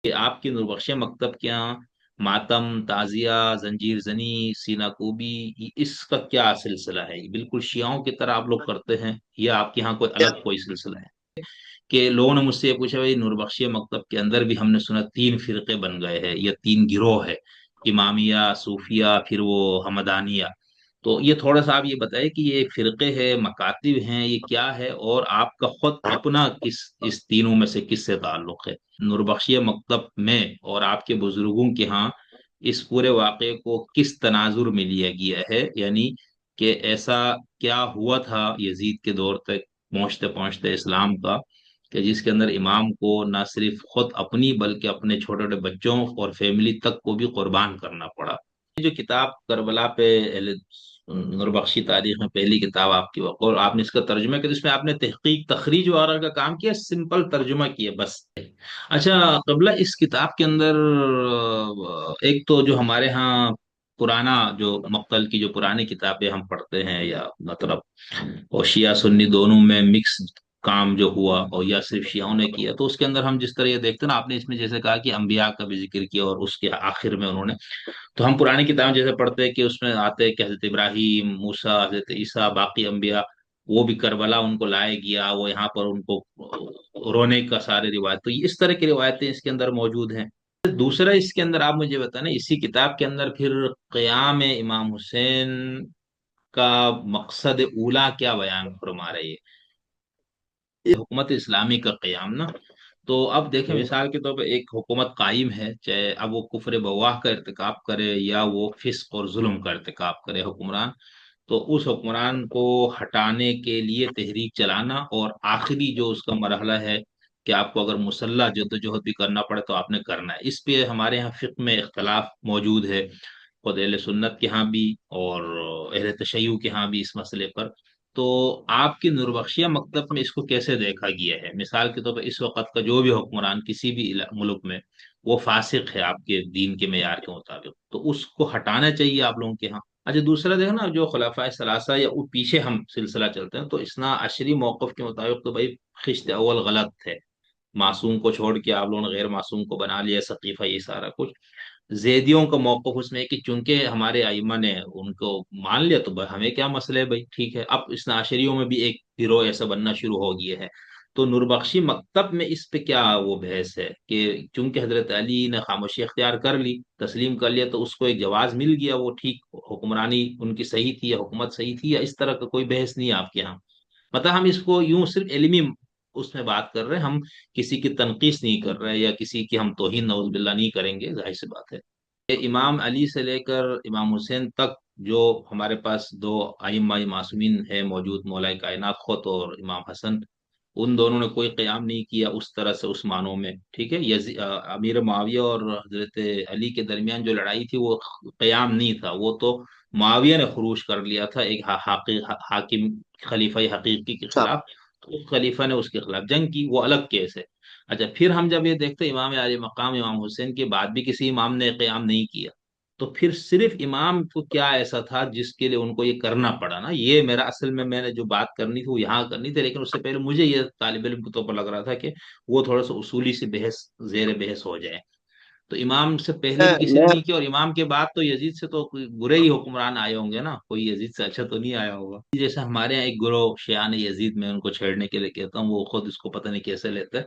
کہ آپ کی نوربخش مکتب کے یہاں ماتم، تعزیہ، زنجیر زنی، سینہ کوبی، اس کا کیا سلسلہ ہے؟ یہ بالکل شیعوں کی طرح آپ لوگ کرتے ہیں یا آپ کے یہاں کوئی الگ کوئی سلسلہ ہے؟ کہ لوگوں نے مجھ سے یہ پوچھا بھائی نوربخشیہ مکتب کے اندر بھی ہم نے سنا تین فرقے بن گئے ہیں یا تین گروہ ہے، امامیہ، صوفیہ، پھر وہ حمدانیہ. تو یہ تھوڑا سا آپ یہ بتائیں کہ یہ فرقے ہیں، مکاتب ہیں، یہ کیا ہے، اور آپ کا خود اپنا اس تینوں میں سے کس سے تعلق ہے نوربخشیہ مکتب میں، اور آپ کے بزرگوں کے ہاں اس پورے واقعے کو کس تناظر میں لیا گیا ہے؟ یعنی کہ ایسا کیا ہوا تھا یزید کے دور تک پہنچتے پہنچتے اسلام کا، کہ جس کے اندر امام کو نہ صرف خود اپنی بلکہ اپنے چھوٹے چھوٹے بچوں اور فیملی تک کو بھی قربان کرنا پڑا. یہ جو کتاب کربلا پہ نوربخشی تاریخ میں پہلی کتاب آپ کی وقت، اور آپ نے اس کا ترجمہ کیا، اس میں آپ نے تحقیق تخریج وغیرہ کا کام کیا، سمپل ترجمہ کیا بس؟ اچھا قبلہ اس کتاب کے اندر ایک تو جو ہمارے ہاں پرانا جو مقتل کی جو پرانی کتابیں ہم پڑھتے ہیں، یا مطلب اور شیعہ سنی دونوں میں مکس کام جو ہوا اور یا صرف شیعوں نے کیا، تو اس کے اندر ہم جس طرح یہ دیکھتے ہیں نا، آپ نے اس میں جیسے کہا کہ انبیاء کا بھی ذکر کیا اور اس کے آخر میں انہوں نے، تو ہم پرانی کتابیں جیسے پڑھتے ہیں کہ اس میں آتے ہیں کہ حضرت ابراہیم، موسیٰ، حضرت عیسیٰ، باقی انبیاء، وہ بھی کربلا ان کو لائے گیا، وہ یہاں پر ان کو رونے کا سارے روایت، تو اس طرح کی روایتیں اس کے اندر موجود ہیں. دوسرا اس کے اندر آپ مجھے بتانا، اسی کتاب کے اندر پھر قیام امام حسین کا مقصد اولا کیا بیان فرما رہے ہیں؟ یہ حکومت اسلامی کا قیام نا. تو اب دیکھیں مثال کے طور پہ ایک حکومت قائم ہے، چاہے اب وہ کفر بواہ کا ارتکاب کرے یا وہ فسق اور ظلم کا ارتکاب کرے حکمران، تو اس حکمران کو ہٹانے کے لیے تحریک چلانا، اور آخری جو اس کا مرحلہ ہے کہ آپ کو اگر مسلح جدوجہد بھی کرنا پڑے تو آپ نے کرنا ہے. اس پہ ہمارے یہاں فقہ میں اختلاف موجود ہے، خود اہل سنت کے ہاں بھی اور اہل تشیع کے ہاں بھی اس مسئلے پر. تو آپ کی نوربخشیہ مکتب میں اس کو کیسے دیکھا گیا ہے؟ مثال کے طور پر اس وقت کا جو بھی حکمران کسی بھی ملک میں وہ فاسق ہے آپ کے دین کے معیار کے مطابق، تو اس کو ہٹانا چاہیے آپ لوگوں کے ہاں. اچھا دوسرا دیکھو نا، جو خلفائے ثلاثہ یا پیچھے ہم سلسلہ چلتے ہیں تو اسنا عشری موقف کے مطابق تو بھائی خشت اول غلط ہے، معصوم کو چھوڑ کے آپ لوگوں نے غیر معصوم کو بنا لیا سقیفہ، یہ سارا کچھ. زیدیوں کا موقف اس میں ہے کہ چونکہ ہمارے ائمہ نے ان کو مان لیا تو ہمیں کیا مسئلہ ہے بھائی، ٹھیک ہے. اب اس عشریوں میں بھی ایک گروہ ایسا بننا شروع ہو گیا ہے. تو نوربخشی مکتب میں اس پہ کیا وہ بحث ہے کہ چونکہ حضرت علی نے خاموشی اختیار کر لی، تسلیم کر لیا، تو اس کو ایک جواز مل گیا، وہ ٹھیک حکمرانی ان کی صحیح تھی یا حکومت صحیح تھی، یا اس طرح کا کوئی بحث نہیں ہے آپ کے یہاں؟ مطلب ہم اس کو یوں صرف علمی اس میں بات کر رہے ہیں، ہم کسی کی تنقیص نہیں کر رہے یا کسی کی ہم توہین نعوذ باللہ نہیں کریں گے، ظاہر سی بات ہے. امام علی سے لے کر امام حسین تک جو ہمارے پاس دو ائمہ معصومین ہے موجود، مولا کائنات خود اور امام حسن، ان دونوں نے کوئی قیام نہیں کیا اس طرح سے اس معنوں میں، ٹھیک ہے. امیر معاویہ اور حضرت علی کے درمیان جو لڑائی تھی وہ قیام نہیں تھا، وہ تو معاویہ نے خروج کر لیا تھا ایک حاکم خلیفہ حقیقی کے اچھا. خلاف، تو اس خلیفہ نے اس کے خلاف جنگ کی، وہ الگ کیس ہے. اچھا پھر ہم جب یہ دیکھتے ہیں امام علی مقام امام حسین کے بعد بھی کسی امام نے قیام نہیں کیا، تو پھر صرف امام کو کیا ایسا تھا جس کے لیے ان کو یہ کرنا پڑا نا؟ یہ میرا اصل میں نے جو بات کرنی تھی وہ یہاں کرنی تھی، لیکن اس سے پہلے مجھے یہ طالب علم کے طور پر لگ رہا تھا کہ وہ تھوڑا سا اصولی سی بحث زیر بحث ہو جائے. تو امام سے پہلے میں بھی کسی نے میں نہیں کیا، اور امام کے بعد تو یزید سے تو کوئی برے ہی حکمران آئے ہوں گے نا، کوئی یزید سے اچھا تو نہیں آیا ہوگا. جیسے ہمارے یہاں ایک گروہ شیعان یزید، میں ان کو چھیڑنے کے لیے کہتا ہوں، وہ خود اس کو پتہ نہیں کیسے لیتے.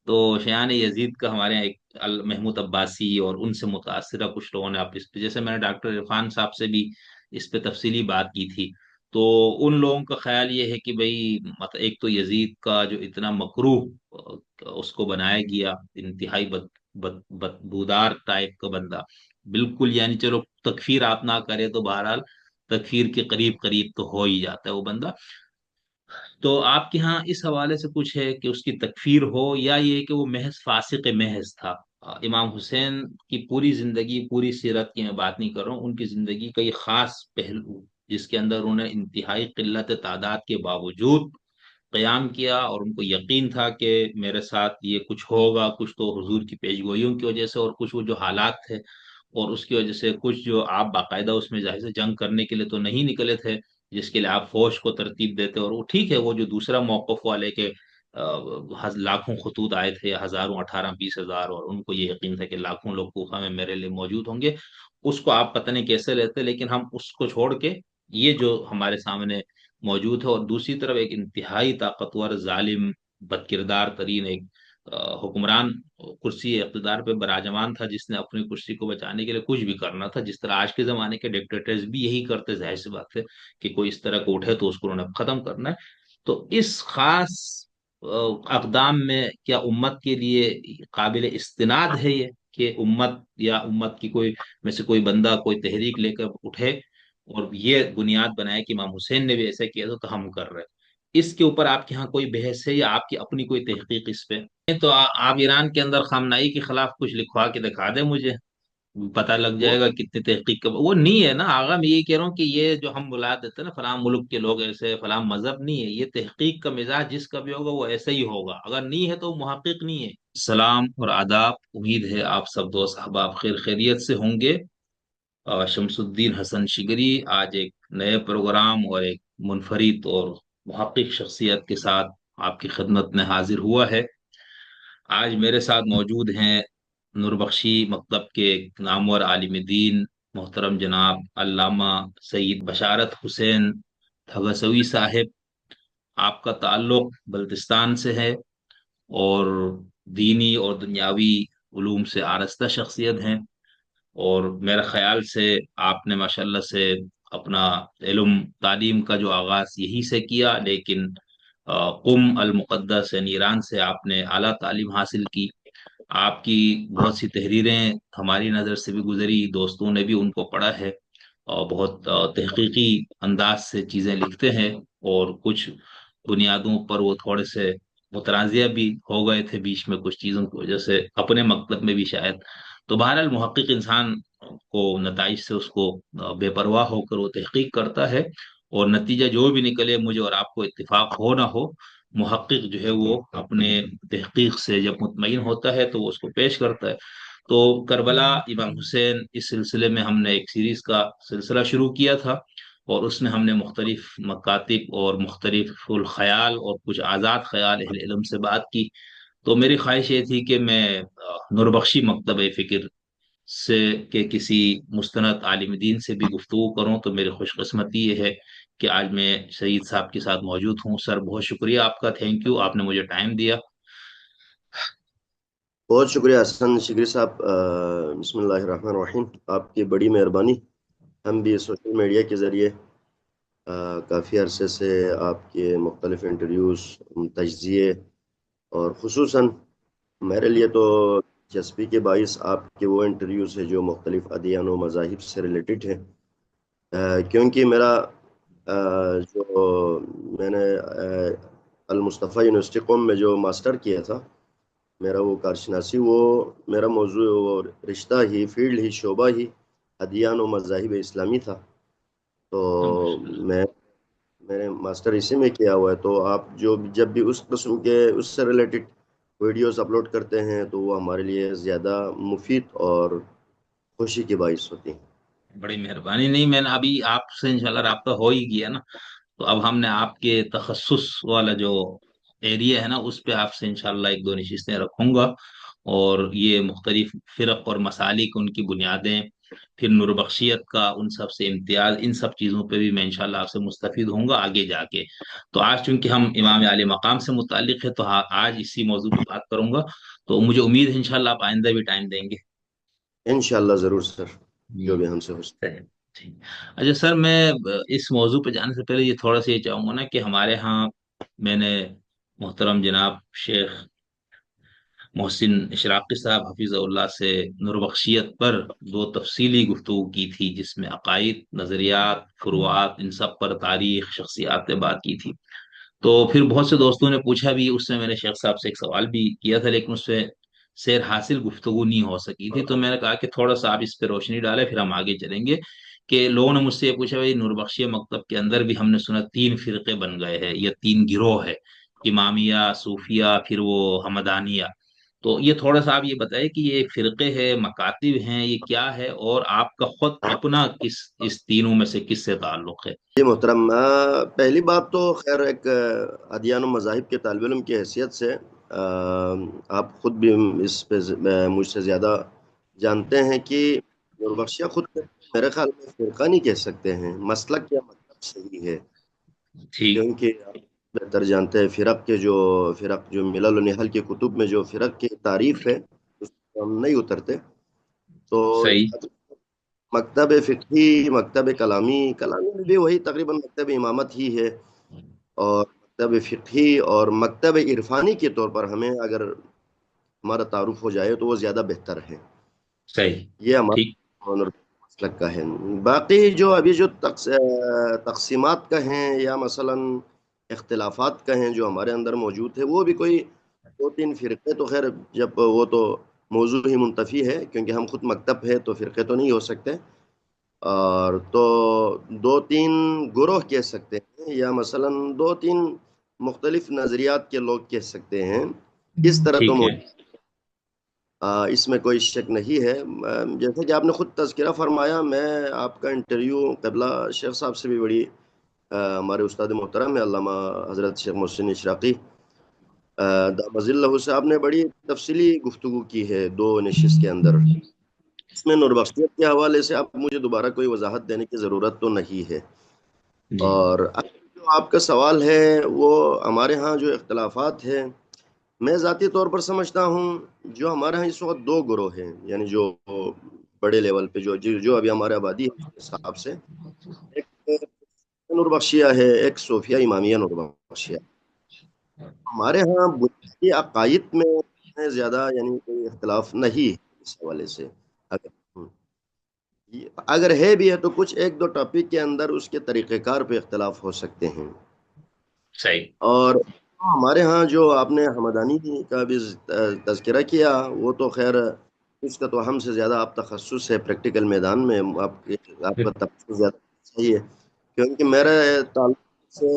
تو شیعان یزید کا ہمارے یہاں ایک محمود عباسی اور ان سے متاثرہ کچھ لوگوں نے، آپ اس پہ جیسے میں نے ڈاکٹر عرفان صاحب سے بھی اس پہ تفصیلی بات کی تھی، تو ان لوگوں کا خیال یہ ہے کہ بھئی مطلب ایک تو یزید کا جو اتنا مکروہ اس کو بنایا گیا، انتہائی بدبودار ٹائپ کا بندہ، بالکل یعنی چلو تکفیر آپ نہ کرے تو بہرحال تکفیر کے قریب قریب تو ہو ہی جاتا ہے وہ بندہ. تو آپ کے ہاں اس حوالے سے کچھ ہے کہ اس کی تکفیر ہو، یا یہ کہ وہ محض فاسق محض تھا؟ امام حسین کی پوری زندگی، پوری سیرت کی میں بات نہیں کر رہا ہوں، ان کی زندگی کا یہ خاص پہلو جس کے اندر انہوں نے انتہائی قلت تعداد کے باوجود قیام کیا، اور ان کو یقین تھا کہ میرے ساتھ یہ کچھ ہوگا، کچھ تو حضور کی پیشگوئیوں کی وجہ سے، اور کچھ وہ جو حالات تھے اور اس کی وجہ سے، کچھ جو آپ باقاعدہ اس میں ظاہر سے جنگ کرنے کے لیے تو نہیں نکلے تھے جس کے لیے آپ فوج کو ترتیب دیتے، اور وہ ٹھیک ہے وہ جو دوسرا موقف والے کے لاکھوں خطوط آئے تھے، ہزاروں، 18-20 ہزار، اور ان کو یہ یقین تھا کہ لاکھوں لوگ کوفہ میں میرے لیے موجود ہوں گے. اس کو آپ پتہ نہیں کیسے لیتے، لیکن ہم اس کو چھوڑ کے یہ جو ہمارے سامنے موجود ہے، اور دوسری طرف ایک انتہائی طاقتور، ظالم، بد کردار ترین ایک حکمران کرسی اقتدار پہ براجمان تھا، جس نے اپنی کرسی کو بچانے کے لیے کچھ بھی کرنا تھا. جس طرح آج کے زمانے کے ڈکٹیٹرز بھی یہی کرتے، ظاہر سی بات ہے کہ کوئی اس طرح کو اٹھے تو اس کو انہوں نے ختم کرنا ہے. تو اس خاص اقدام میں کیا امت کے لیے قابل استناد ہے یہ کہ امت یا امت کی کوئی میں سے کوئی بندہ کوئی تحریک لے کر اٹھے اور یہ بنیاد بنائے کہ امام حسین نے بھی ایسا کیا تھا تو ہم کر رہے ہیں؟ اس کے اوپر آپ کے ہاں کوئی بحث ہے یا آپ کی اپنی کوئی تحقیق اس پہ؟ تو آپ ایران کے اندر خامنائی کے خلاف کچھ لکھوا کے دکھا دیں مجھے، پتہ لگ وہ جائے گا کتنی تحقیق کا وہ نہیں ہے نا آغا. میں یہی کہہ رہا ہوں کہ یہ جو ہم بلا دیتے ہیں نا فلاں ملک کے لوگ ایسے، فلاں مذہب، نہیں ہے. یہ تحقیق کا مزاج جس کا بھی ہوگا وہ ایسا ہی ہوگا، اگر نہیں ہے تو وہ محقق نہیں ہے. سلام اور آداب، امید ہے آپ سب دوست احباب خیر خیریت سے ہوں گے. شمس الدین حسن شگری آج ایک نئے پروگرام اور ایک منفرد اور محقق شخصیت کے ساتھ آپ کی خدمت میں حاضر ہوا ہے. آج میرے ساتھ موجود ہیں نوربخشی مکتب کے نامور عالم دین محترم جناب علامہ سید بشارت حسین تھگسوی صاحب. آپ کا تعلق بلتستان سے ہے اور دینی اور دنیاوی علوم سے آراستہ شخصیت ہیں، اور میرے خیال سے آپ نے ماشاءاللہ سے اپنا علم تعلیم کا جو آغاز یہی سے کیا، لیکن قم المقدس یعنی ایران سے آپ نے اعلیٰ تعلیم حاصل کی. آپ کی بہت سی تحریریں ہماری نظر سے بھی گزری، دوستوں نے بھی ان کو پڑھا ہے، اور بہت تحقیقی انداز سے چیزیں لکھتے ہیں. اور کچھ بنیادوں پر وہ تھوڑے سے متنازع بھی ہو گئے تھے بیچ میں کچھ چیزوں کی وجہ سے اپنے مکتب میں بھی شاید. تو بہرحال محقق انسان کو نتائج سے اس کو بے پرواہ ہو کر وہ تحقیق کرتا ہے، اور نتیجہ جو بھی نکلے، مجھے اور آپ کو اتفاق ہو نہ ہو، محقق جو ہے وہ اپنے تحقیق سے جب مطمئن ہوتا ہے تو وہ اس کو پیش کرتا ہے. تو کربلا امام حسین اس سلسلے میں ہم نے ایک سیریز کا سلسلہ شروع کیا تھا، اور اس میں ہم نے مختلف مکاتب اور مختلف الخیال اور کچھ آزاد خیال اہل علم سے بات کی. تو میری خواہش یہ تھی کہ میں نوربخشی مکتب فکر سے کہ کسی مستند عالم دین سے بھی گفتگو کروں. تو میری خوش قسمتی یہ ہے کہ آج میں سعید صاحب کے ساتھ موجود ہوں. سر بہت شکریہ آپ کا، تھینک یو، آپ نے مجھے ٹائم دیا. بہت شکریہ حسن شگری صاحب، بسم اللہ الرحمن الرحیم. آپ کی بڑی مہربانی. ہم بھی سوشل میڈیا کے ذریعے کافی عرصے سے آپ کے مختلف انٹرویوز، تجزیے، اور خصوصاً میرے لیے تو دلچسپی کے باعث آپ کے وہ انٹرویوز ہیں جو مختلف ادیان و مذاہب سے ریلیٹڈ ہیں. کیونکہ میرا جو میں نے المصطفیٰ یونیورسٹی قم میں جو ماسٹر کیا تھا، میرا وہ کارشناسی، وہ میرا موضوع وہ رشتہ ہی، فیلڈ ہی، شعبہ ہی ادیان و مذاہب اسلامی تھا. تو میں میں نے ماسٹر اسی میں کیا ہوا ہے. تو آپ جو جب بھی اس قسم کے اس سے ریلیٹڈ ویڈیوز اپلوڈ کرتے ہیں تو وہ ہمارے لیے زیادہ مفید اور خوشی کی باعث ہوتی ہیں. بڑی مہربانی. نہیں، میں نے ابھی آپ سے انشاءاللہ رابطہ ہو ہی گیا نا، تو اب ہم نے آپ کے تخصص والا جو ایریا ہے نا اس پہ آپ سے انشاءاللہ ایک دو نشستیں رکھوں گا، اور یہ مختلف فرق اور مسالک ان کی بنیادیں، پھر نوربخشیت کا ان سب سے امتیاز، ان سب چیزوں پہ بھی میں انشاءاللہ آپ سے مستفید ہوں گا آگے جا کے. تو آج چونکہ ہم امام عالی مقام سے متعلق ہے تو آج اسی موضوع پہ بات کروں گا. تو مجھے امید ہے انشاءاللہ آپ آئندہ بھی ٹائم دیں گے. انشاءاللہ ضرور سر، جی، جو بھی ہم سے ہو سکے. ٹھیک. اچھا سر، میں اس موضوع پہ جانے سے پہلے یہ تھوڑا سا یہ چاہوں گا نا کہ ہمارے ہاں میں نے محترم جناب شیخ محسن اشراقی صاحب حفیظ اللہ سے نوربخشیت پر دو تفصیلی گفتگو کی تھی، جس میں عقائد، نظریات، فروعات، ان سب پر تاریخ، شخصیات نے بات کی تھی. تو پھر بہت سے دوستوں نے پوچھا بھی، اس میں میں نے شیخ صاحب سے ایک سوال بھی کیا تھا لیکن اس سے سیر حاصل گفتگو نہیں ہو سکی تھی. تو میں نے کہا کہ تھوڑا سا آپ اس پہ روشنی ڈالیں پھر ہم آگے چلیں گے. کہ لوگوں نے مجھ سے یہ پوچھا بھائی نوربخشیہ مکتب کے اندر بھی ہم نے سنا 3 فرقے بن گئے ہیں یا 3 گروہ ہے، امامیہ، صوفیہ، پھر وہ حمدانیہ. تو یہ تھوڑا سا آپ یہ بتائیں کہ یہ فرقے ہے، مکاتب ہیں، یہ کیا ہے، اور آپ کا خود اپنا کس اس تینوں میں سے کس سے تعلق ہے؟ جی محترم، پہلی بات تو خیر ایک ادیان و مذاہب کے طالب علم کی حیثیت سے آپ خود بھی اس پہ مجھ سے زیادہ جانتے ہیں کہ نور بخشیہ خود کو میرے خیال میں فرقہ نہیں کہہ سکتے ہیں، مسلک یا مذہب صحیح ہے، ٹھیک. کیونکہ آپ بہتر جانتے ہیں فرق جو ملل و نحل کے کتب میں جو فرق کی تعریف ہے اس پہ ہم نہیں اترتے. تو صحیح. مکتب فقہی، مکتب کلامی میں بھی وہی تقریباً مکتب امامت ہی ہے، اور مکتب فقہی اور مکتب عرفانی کے طور پر ہمیں اگر ہمارا تعارف ہو جائے تو وہ زیادہ بہتر ہے. صحیح. یہ ٹھیک. ہمارا مسلک کا ہے. باقی جو ابھی جو تقسیمات کا ہیں یا مثلا اختلافات کا ہیں جو ہمارے اندر موجود ہے، وہ بھی کوئی دو تین فرقے تو خیر، جب وہ تو موضوع ہی منتفی ہے کیونکہ ہم خود مکتب ہے تو فرقے تو نہیں ہو سکتے، اور تو دو تین گروہ کہہ سکتے ہیں یا مثلا دو تین مختلف نظریات کے لوگ کہہ سکتے ہیں. اس طرح تو ٹھیک ہے. اس میں کوئی شک نہیں ہے. جیسے کہ آپ نے خود تذکرہ فرمایا، میں آپ کا انٹرویو قبلہ شیخ صاحب سے بھی بڑی ہمارے استاد محترم ہے علامہ حضرت شیخ محسن اشراقی دامز اللہ سے آپ نے بڑی تفصیلی گفتگو کی ہے 2 نشست کے اندر. اس میں نور بخشیت کے حوالے سے آپ مجھے دوبارہ کوئی وضاحت دینے کی ضرورت تو نہیں ہے. جی. اور جو آپ کا سوال ہے وہ ہمارے ہاں جو اختلافات ہیں، میں ذاتی طور پر سمجھتا ہوں جو ہمارے ہاں اس وقت 2 گروہ ہیں، یعنی جو بڑے لیول پہ جو ابھی ہمارے آبادی ہے اس حساب سے، ایک نور بخشیہ ہے، ایک صوفیہ امامیہ نور بخشیہ. ہمارے ہاں بنیادی عقائد میں زیادہ یعنی کوئی اختلاف نہیں ہے اس حوالے سے. اگر اگر ہے بھی ہے تو کچھ ایک دو ٹاپک کے اندر اس کے طریقہ کار پہ اختلاف ہو سکتے ہیں. صحیح. اور ہمارے ہاں جو آپ نے حمدانی کا بھی تذکرہ کیا، وہ تو خیر اس کا تو ہم سے زیادہ آپ تخصص ہے پریکٹیکل میدان میں، آپ کا تخصص زیادہ صحیح ہے کیونکہ میرا تعلق سے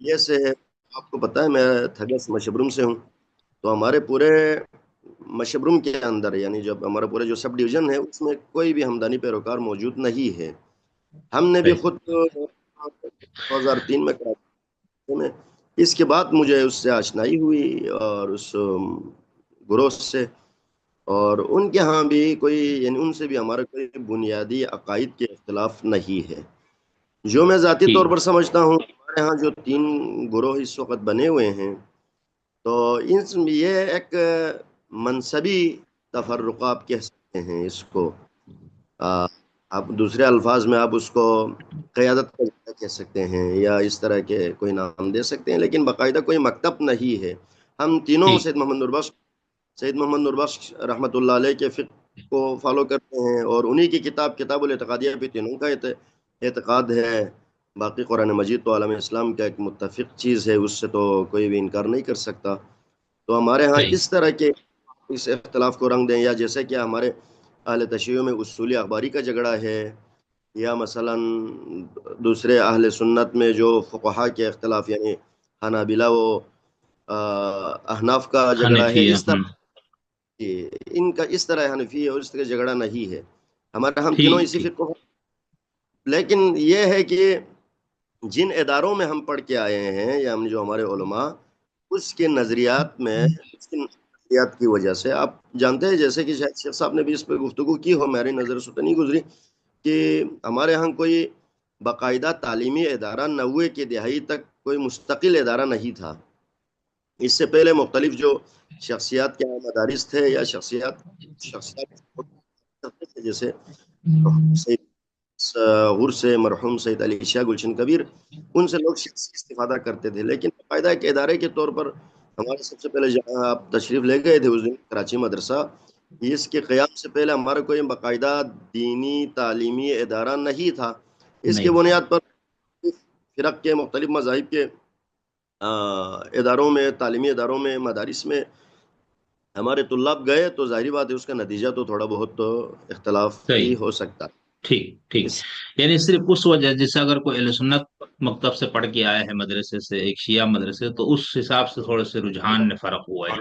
یہ سے ہے. آپ کو پتہ ہے میں تھگس مشبرم سے ہوں، تو ہمارے پورے مشبرم کے اندر یعنی جب ہمارا پورے جو سب ڈویژن ہے اس میں کوئی بھی ہمدانی پیروکار موجود نہیں ہے. ہم نے بھی صحیح. خود 2003 میں اس کے بعد مجھے اس سے آشنائی ہوئی اور اس گروہ سے، اور ان کے ہاں بھی کوئی یعنی ان سے بھی ہمارا کوئی بنیادی عقائد کے اختلاف نہیں ہے. جو میں ذاتی طور ٹھیک. پر سمجھتا ہوں ہمارے ہاں جو 3 گروہ اس وقت بنے ہوئے ہیں، تو یہ ایک منصبی تفرقہ آپ کہہ سکتے ہیں اس کو. آ، آپ دوسرے الفاظ میں آپ اس کو قیادت کا جگہ کہہ سکتے ہیں یا اس طرح کے کوئی نام دے سکتے ہیں، لیکن باقاعدہ کوئی مکتب نہیں ہے. ہم تینوں ٹھیک. سید محمد نوربخش رحمۃ اللہ علیہ کے فقہ کو فالو کرتے ہیں، اور انہی کی کتاب الاعتقادیہ بھی تینوں کا اعتقاد ہے. باقی قرآن مجید تو عالم اسلام کا ایک متفق چیز ہے، اس سے تو کوئی بھی انکار نہیں کر سکتا. تو ہمارے ہاں صحیح. اس طرح کے اس اختلاف کو رنگ دیں، یا جیسے کہ ہمارے اہل تشیع میں اصولی اخباری کا جھگڑا ہے، یا مثلا دوسرے اہل سنت میں جو فقہا کے اختلاف یعنی حنابلہ و احناف کا جھگڑا ہے، حنفیہ. اس طرح ان کا اس طرح حنفی ہے اور اس طرح جھگڑا نہیں ہے. ہمارا ہم تینوں ٹھیک. اسی ٹھیک. فرقوں، لیکن یہ ہے کہ جن اداروں میں ہم پڑھ کے آئے ہیں یا ہم جو ہمارے علماء اس کے نظریات میں اس کے نظریات کی وجہ سے آپ جانتے ہیں، جیسے کہ شاید شیخ صاحب نے بھی اس پہ گفتگو کی ہو، میری نظر سے تو نہیں گزری، کہ ہمارے ہاں کوئی باقاعدہ تعلیمی ادارہ 90 کی دہائی تک کوئی مستقل ادارہ نہیں تھا. اس سے پہلے مختلف جو شخصیات کے مدارس تھے یا شخصیات جیسے سید غور سے مرحوم سید علی شاہ گلشن کبیر، ان سے لوگ شخصی استفادہ کرتے تھے. لیکن باقاعدہ ایک ادارے کے طور پر ہمارے سب سے پہلے جہاں آپ تشریف لے گئے تھے اس دن کراچی مدرسہ، اس کے قیام سے پہلے ہمارا کوئی باقاعدہ دینی تعلیمی ادارہ نہیں تھا. اس کی نہیں تھا. بنیاد پر فرق کے مختلف مذاہب کے اداروں میں، تعلیمی اداروں میں، مدارس میں ہمارے طلاب گئے تو ظاہری بات ہے اس کا نتیجہ تو تھوڑا بہت تو اختلاف صحیح. ہی ہو سکتا. ٹھیک. ٹھیک. اس یعنی صرف اس وجہ، جیسے اگر کوئی اہل سنت مکتب سے پڑھ کے آیا ہے مدرسے سے، ایک شیعہ مدرسے، تو اس حساب سے تھوڑے سے رجحان میں فرق ہوا ہے.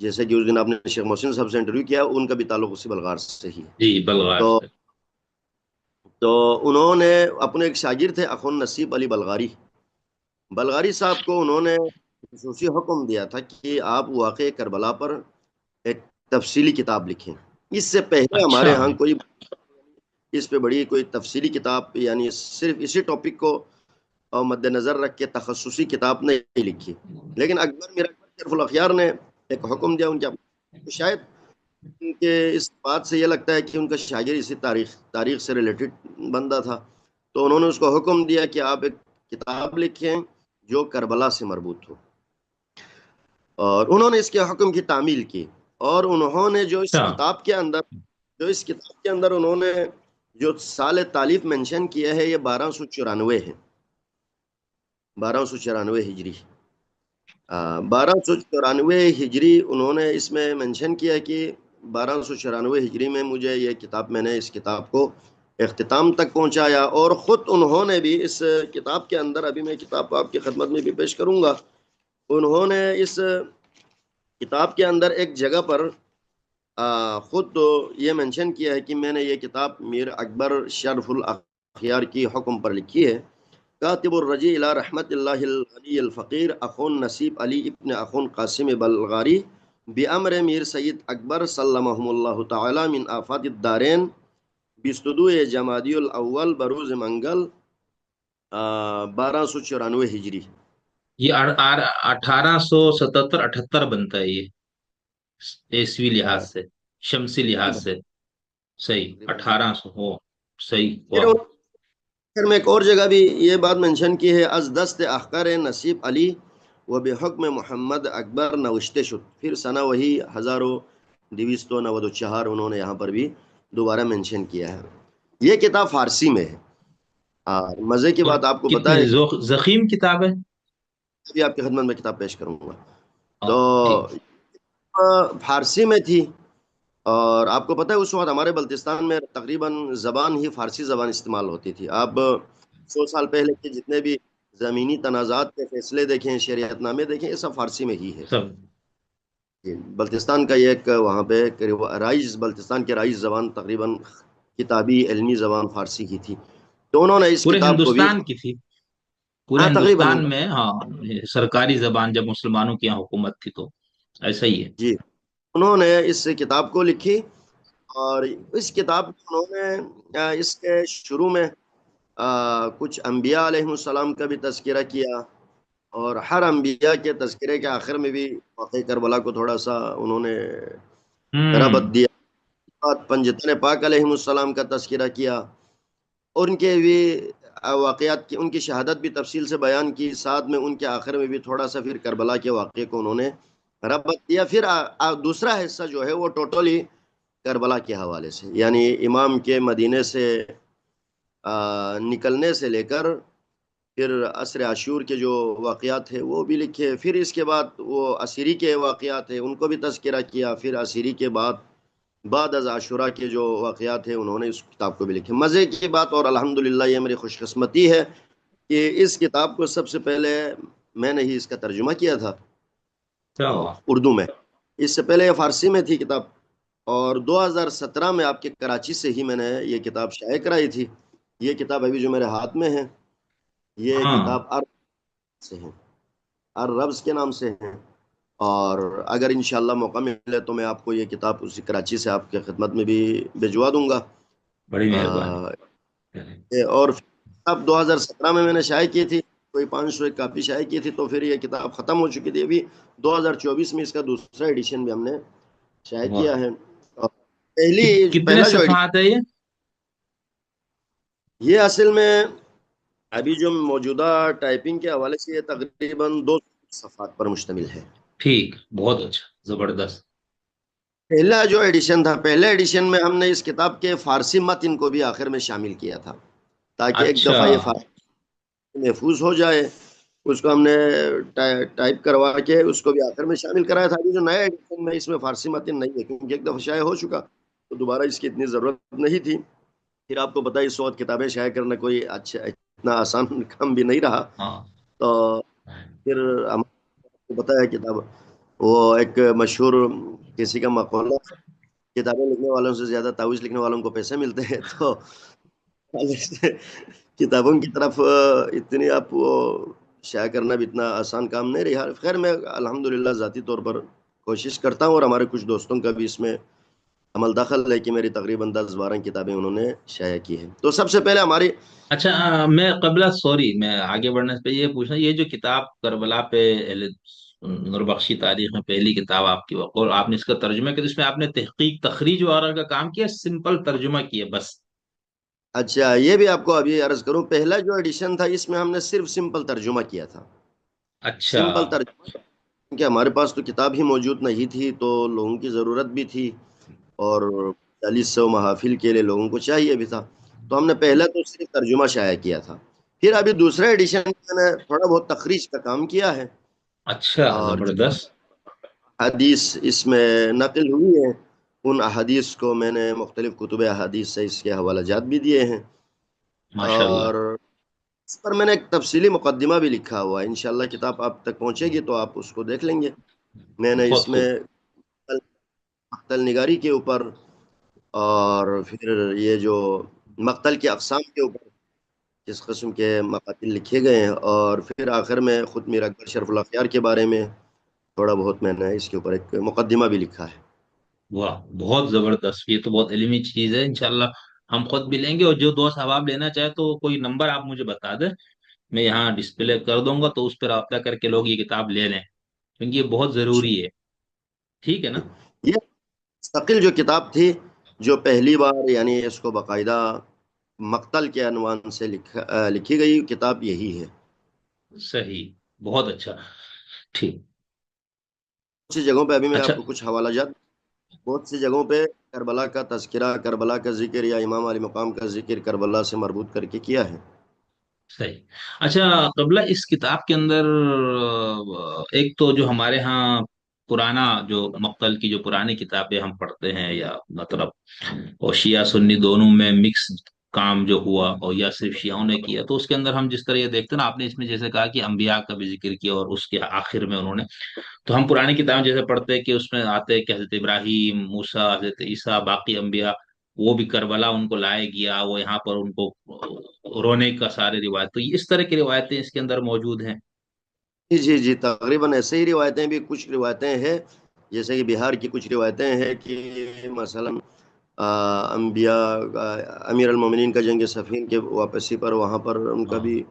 جیسے کہ اس دن آپ نے شیخ محسن صاحب سے انٹرویو کیا، ان کا بھی تعلق اسی بلغار سے ہی ہے. جی بلغار تو سے. تو انہوں نے اپنے ایک شاگرد تھے اخون نصیب علی بلغاری، بلغاری صاحب کو انہوں نے خصوصی حکم دیا تھا کہ آپ واقع کربلا پر ایک تفصیلی کتاب لکھیں. اس سے پہلے ہمارے اچھا. ہاں کوئی اس پہ بڑی کوئی تفصیلی کتاب، یعنی صرف اسی ٹاپک کو مد نظر رکھ کے تخصصی کتاب نہیں لکھی. لیکن اکبر میر اکبر شرف الاخیار نے ایک حکم دیا ان کے، تو شاید ان کے اس بات سے یہ لگتا ہے کہ ان کا شاگرد اسی تاریخ سے ریلیٹڈ بندہ تھا، تو انہوں نے اس کو حکم دیا کہ آپ ایک کتاب لکھیں جو کربلا سے مربوط ہو. اور انہوں نے اس کے حکم کی تعمیل کی، اور انہوں نے اچھا. جو اس کتاب کے اندر انہوں نے جو سال تالیف مینشن کیا ہے، یہ 1294 ہے، 1294 ہجری. 1294 ہجری انہوں نے اس میں مینشن کیا کہ 1294 ہجری میں مجھے یہ کتاب، میں نے اس کتاب کو اختتام تک پہنچایا. اور خود انہوں نے بھی اس کتاب کے اندر، ابھی میں کتاب آپ کی خدمت میں بھی پیش کروں گا، انہوں نے اس کتاب کے اندر ایک جگہ پر خود تو یہ مینشن کیا ہے کہ میں نے یہ کتاب میر اکبر شرف الاخیار کی حکم پر لکھی ہے. کاتب الرجی الى رحمت اللہ الغنی الفقیر اخون نصیب علی ابن اخون قاسم بلغاری بامر میر سید اکبر سلمہم اللہ تعالی من آفات الدارین بستدوء جمادی الاول بروز منگل 1294 ہجری. یہ 1877-78 بنتا ہے یہ عیسوی لحاظ سے، شمسی لحاظ تقریباً سے. صحیح، تقریباً 1800 ہو. صحیح. پھر واہ. آخر میں ایک اور جگہ بھی یہ بات منشن کی ہے، از دست احقر نصیب علی و بحکم محمد اکبر نوشتے شد. پھر سنہ وہی 1294 انہوں نے یہاں پر بھی دوبارہ منشن کیا ہے. یہ کتاب فارسی میں ہے. مزے کی اور بات آپ کو کتنی بتائے، زخیم کتاب ہے. ابھی آپ کی خدمت میں کتاب پیش کروں گا. تو ٹھیک. فارسی میں تھی، اور آپ کو پتہ ہے اس وقت ہمارے بلتستان میں تقریباً زبان ہی فارسی زبان استعمال ہوتی تھی. آپ 100 سال پہلے کے جتنے بھی زمینی تنازعات کے فیصلے دیکھیں، شریعت نامے دیکھیں، یہ سب فارسی میں ہی ہے. سب. بلتستان کا یہ ایک وہاں پہ رائج، بلتستان کے رائج زبان تقریباً کتابی علمی زبان فارسی کی تھی. تو انہوں نے اس پورے کتاب کو بھی، ہندوستان کی تھی. پورے ہاں تقریباً ہندوستان میں، ہاں. سرکاری زبان جب مسلمانوں کی یہاں حکومت تھی تو ایسا ہی ہے. جی انہوں نے اس کتاب کو لکھی. اور اس کتاب کو انہوں نے اس کے شروع میں کچھ انبیاء علیہ السلام کا بھی تذکرہ کیا، اور ہر انبیاء کے تذکرے کے آخر میں بھی واقع کربلا کو تھوڑا سا انہوں نے ربط ہوں. دیا. پنجتن پاک علیہ السلام کا تذکرہ کیا، اور ان کے بھی واقعات کی، ان کی شہادت بھی تفصیل سے بیان کی. ساتھ میں ان کے آخر میں بھی تھوڑا سا پھر کربلا کے واقعے کو انہوں نے ربط دیا. پھر دوسرا حصہ جو ہے وہ ٹوٹلی کربلا کے حوالے سے، یعنی امام کے مدینے سے نکلنے سے لے کر پھر عصر عاشور کے جو واقعات ہیں وہ بھی لکھے. پھر اس کے بعد وہ عسیری کے واقعات ہیں ان کو بھی تذکرہ کیا. پھر عسیری کے بعد از عاشورہ کے جو واقعات ہیں انہوں نے اس کتاب کو بھی لکھے. مزے کی بات، اور الحمدللہ یہ میری خوش قسمتی ہے کہ اس کتاب کو سب سے پہلے میں نے ہی اس کا ترجمہ کیا تھا کیا ہوا. اردو میں. اس سے پہلے یہ فارسی میں تھی کتاب، اور 2017 میں آپ کے کراچی سے ہی میں نے یہ کتاب شائع کرائی تھی. یہ کتاب ابھی جو میرے ہاتھ میں ہے، یہ ہاں. کتاب عرب سے ہے، الربز کے نام سے ہے. اور اگر انشاءاللہ موقع ملے تو میں آپ کو یہ کتاب اسی کراچی سے آپ کے خدمت میں بھی بھجوا دوں گا. بڑی مہربانی. اور کتاب 2017 میں نے شائع کی تھی، کوئی 500 ایک کاپی شائع کی تھی. تو پھر یہ کتاب ختم ہو چکی تھی. ابھی 2024 میں اس کا دوسرا ایڈیشن بھی ہم نے شائع واہ. کیا ہے. اور کتنے پہلا جو ایڈیشن، صفحات ہے یہ. یہ اصل میں ابھی جو موجودہ ٹائپنگ کے حوالے سے یہ تقریباً 200 صفحات پر مشتمل ہے. ٹھیک. بہت اچھا. زبردست. پہلا جو ایڈیشن تھا، پہلے ایڈیشن میں ہم نے اس کتاب کے فارسی متن کو بھی آخر میں شامل کیا تھا، تاکہ ایک اچھا. دفعہ یہ فارسی محفوظ ہو جائے. اس کو ہم نے ٹائپ کروا کے اس کو بھی آخر میں شامل کرایا تھا. ابھی جو نیا ایڈیشن میں اس میں فارسی متن نہیں ہے، کیونکہ ایک دفعہ شائع ہو چکا تو دوبارہ اس کی اتنی ضرورت نہیں تھی. پھر آپ کو پتا ہے اس وقت کتابیں شائع کرنا کوئی اچھا اتنا آسان کام بھی نہیں رہا. ہاں. تو پھر ہم کو پتا ہے کتاب وہ ایک مشہور کسی کا مقولہ ہے، کتابیں لکھنے والوں سے زیادہ تعویذ لکھنے والوں کو پیسے ملتے ہیں، تو کتابوں کی طرف اتنی آپ وہ شائع کرنا بھی اتنا آسان کام نہیں رہا. خیر میں الحمدللہ ذاتی طور پر کوشش کرتا ہوں، اور ہمارے کچھ دوستوں کا بھی اس میں عمل دخل ہے کہ میری تقریباً 10-12 کتابیں انہوں نے شائع کی ہیں. تو سب سے پہلے ہماری اچھا میں قبلہ سوری میں آگے بڑھنے سے پہلے یہ پوچھنا، یہ جو کتاب کربلا پہ نور بخشی تاریخ میں پہلی کتاب آپ کی، اور آپ نے اس کا ترجمہ کیا، تو اس میں آپ نے تحقیق تخریج وغیرہ کا کام کیا، سمپل ترجمہ کیا بس؟ اچھا یہ بھی آپ کو ابھی عرض کروں، پہلا جو ایڈیشن تھا اس میں ہم نے صرف سمپل ترجمہ کیا تھا. اچھا. سمپل ترجمہ کہ ہمارے پاس تو کتاب ہی موجود نہیں تھی، تو لوگوں کی ضرورت بھی تھی، اور 4000 محافل کے لیے لوگوں کو چاہیے بھی تھا. تو ہم نے پہلا تو صرف ترجمہ شائع کیا تھا. پھر ابھی دوسرا ایڈیشن میں نے تھوڑا بہت تخریج کا کام کیا ہے، اچھا اور جو زبردست. حدیث اس میں نقل ہوئی ہے ان احادیث کو میں نے مختلف کتب احادیث سے اس کے حوالہ جات بھی دیے ہیں. ماشاء اللہ. اور اس پر میں نے ایک تفصیلی مقدمہ بھی لکھا ہوا ہے، انشاءاللہ کتاب آپ تک پہنچے گی تو آپ اس کو دیکھ لیں گے. میں نے بہت اس میں خوب. مقتل نگاری کے اوپر، اور پھر یہ جو مقتل کے اقسام کے اوپر کس قسم کے مقاتل لکھے گئے ہیں، اور پھر آخر میں خود میر اکبر شرف الاخیار کے بارے میں تھوڑا بہت میں نے اس کے اوپر ایک مقدمہ بھی لکھا ہے. واہ بہت زبردست، یہ تو بہت علمی چیز ہے. انشاءاللہ ہم خود بھی لیں گے، اور جو دوست احباب لینا چاہے تو کوئی نمبر آپ مجھے بتا دیں، میں یہاں ڈسپلے کر دوں گا، تو اس پہ رابطہ کر کے لوگ یہ کتاب لے لیں، کیونکہ یہ بہت ضروری ہے. ٹھیک ہے نا؟ یہ مستقل جو کتاب تھی، جو پہلی بار یعنی اس کو باقاعدہ مقتل کے عنوان سے لکھی گئی کتاب یہی ہے. صحیح. بہت اچھا. ٹھیک. بہت سی جگہوں پہ ابھی میں اچھا. آپ کو کچھ حوالہ جات، بہت سی جگہوں پہ کربلا کا تذکرہ، کربلا کا ذکر یا امام علی مقام کا ذکر کربلا سے مربوط کر کے کیا ہے. صحیح. اچھا قبلہ اس کتاب کے اندر ایک تو جو ہمارے ہاں پرانا جو مقتل کی جو پرانی کتابیں ہم پڑھتے ہیں، یا مطلب اور شیعہ سنی دونوں میں مکس کام جو ہوا، اور یا صرف شیعوں نے کیا، تو اس کے اندر ہم جس طرح یہ دیکھتے ہیں نا، آپ نے اس میں جیسے کہا کہ انبیاء کا بھی ذکر کیا اور اس کے آخر میں انہوں نے، تو ہم پرانی کتابیں جیسے پڑھتے ہیں کہ اس میں آتے ہیں کہ حضرت ابراہیم، موسیٰ، حضرت عیسیٰ، باقی انبیاء، وہ بھی کربلا ان کو لائے گیا، وہ یہاں پر ان کو رونے کا سارے روایت، تو اس طرح کی روایتیں اس کے اندر موجود ہیں. جی جی جی، تقریباً ایسے ہی روایتیں بھی، کچھ روایتیں ہیں جیسے کہ بہار کی کچھ روایتیں ہیں کہ مثلا انبیاء، امیر المومنین کا جنگ صفین کے واپسی پر وہاں پر ان کا ہاں. بھی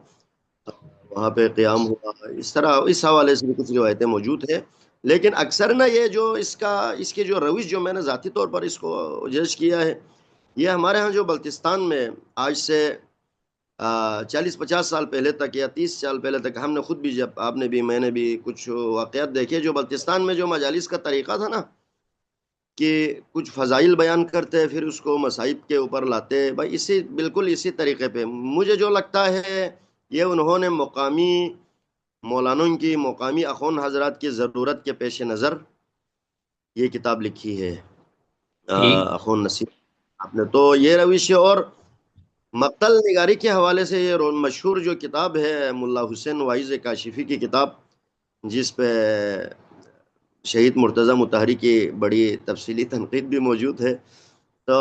وہاں پہ قیام ہوا. اس طرح اس حوالے سے بھی کچھ روایتیں موجود ہیں. لیکن اکثر نا یہ جو اس کے جو روش جو میں نے ذاتی طور پر اس کو جج کیا ہے، یہ ہمارے ہاں جو بلتستان میں آج سے 40-50 سال پہلے تک یا 30 سال پہلے تک ہم نے خود بھی، جب آپ نے بھی میں نے بھی کچھ واقعات دیکھے، جو بلتستان میں جو مجالس کا طریقہ تھا نا، کہ کچھ فضائل بیان کرتے پھر اس کو مصائب کے اوپر لاتے، بھائی اسی بالکل اسی طریقے پہ مجھے جو لگتا ہے یہ انہوں نے مقامی مولانوں کی، مقامی اخون حضرات کی ضرورت کے پیش نظر یہ کتاب لکھی ہے. ٹھیک. اخون نصیر آپ نے تو یہ روش ہے. اور مقتل نگاری کے حوالے سے یہ مشہور جو کتاب ہے ملا حسین وائز کاشفی کی کتاب، جس پہ شہید مرتضی مطہری کی بڑی تفصیلی تنقید بھی موجود ہے، تو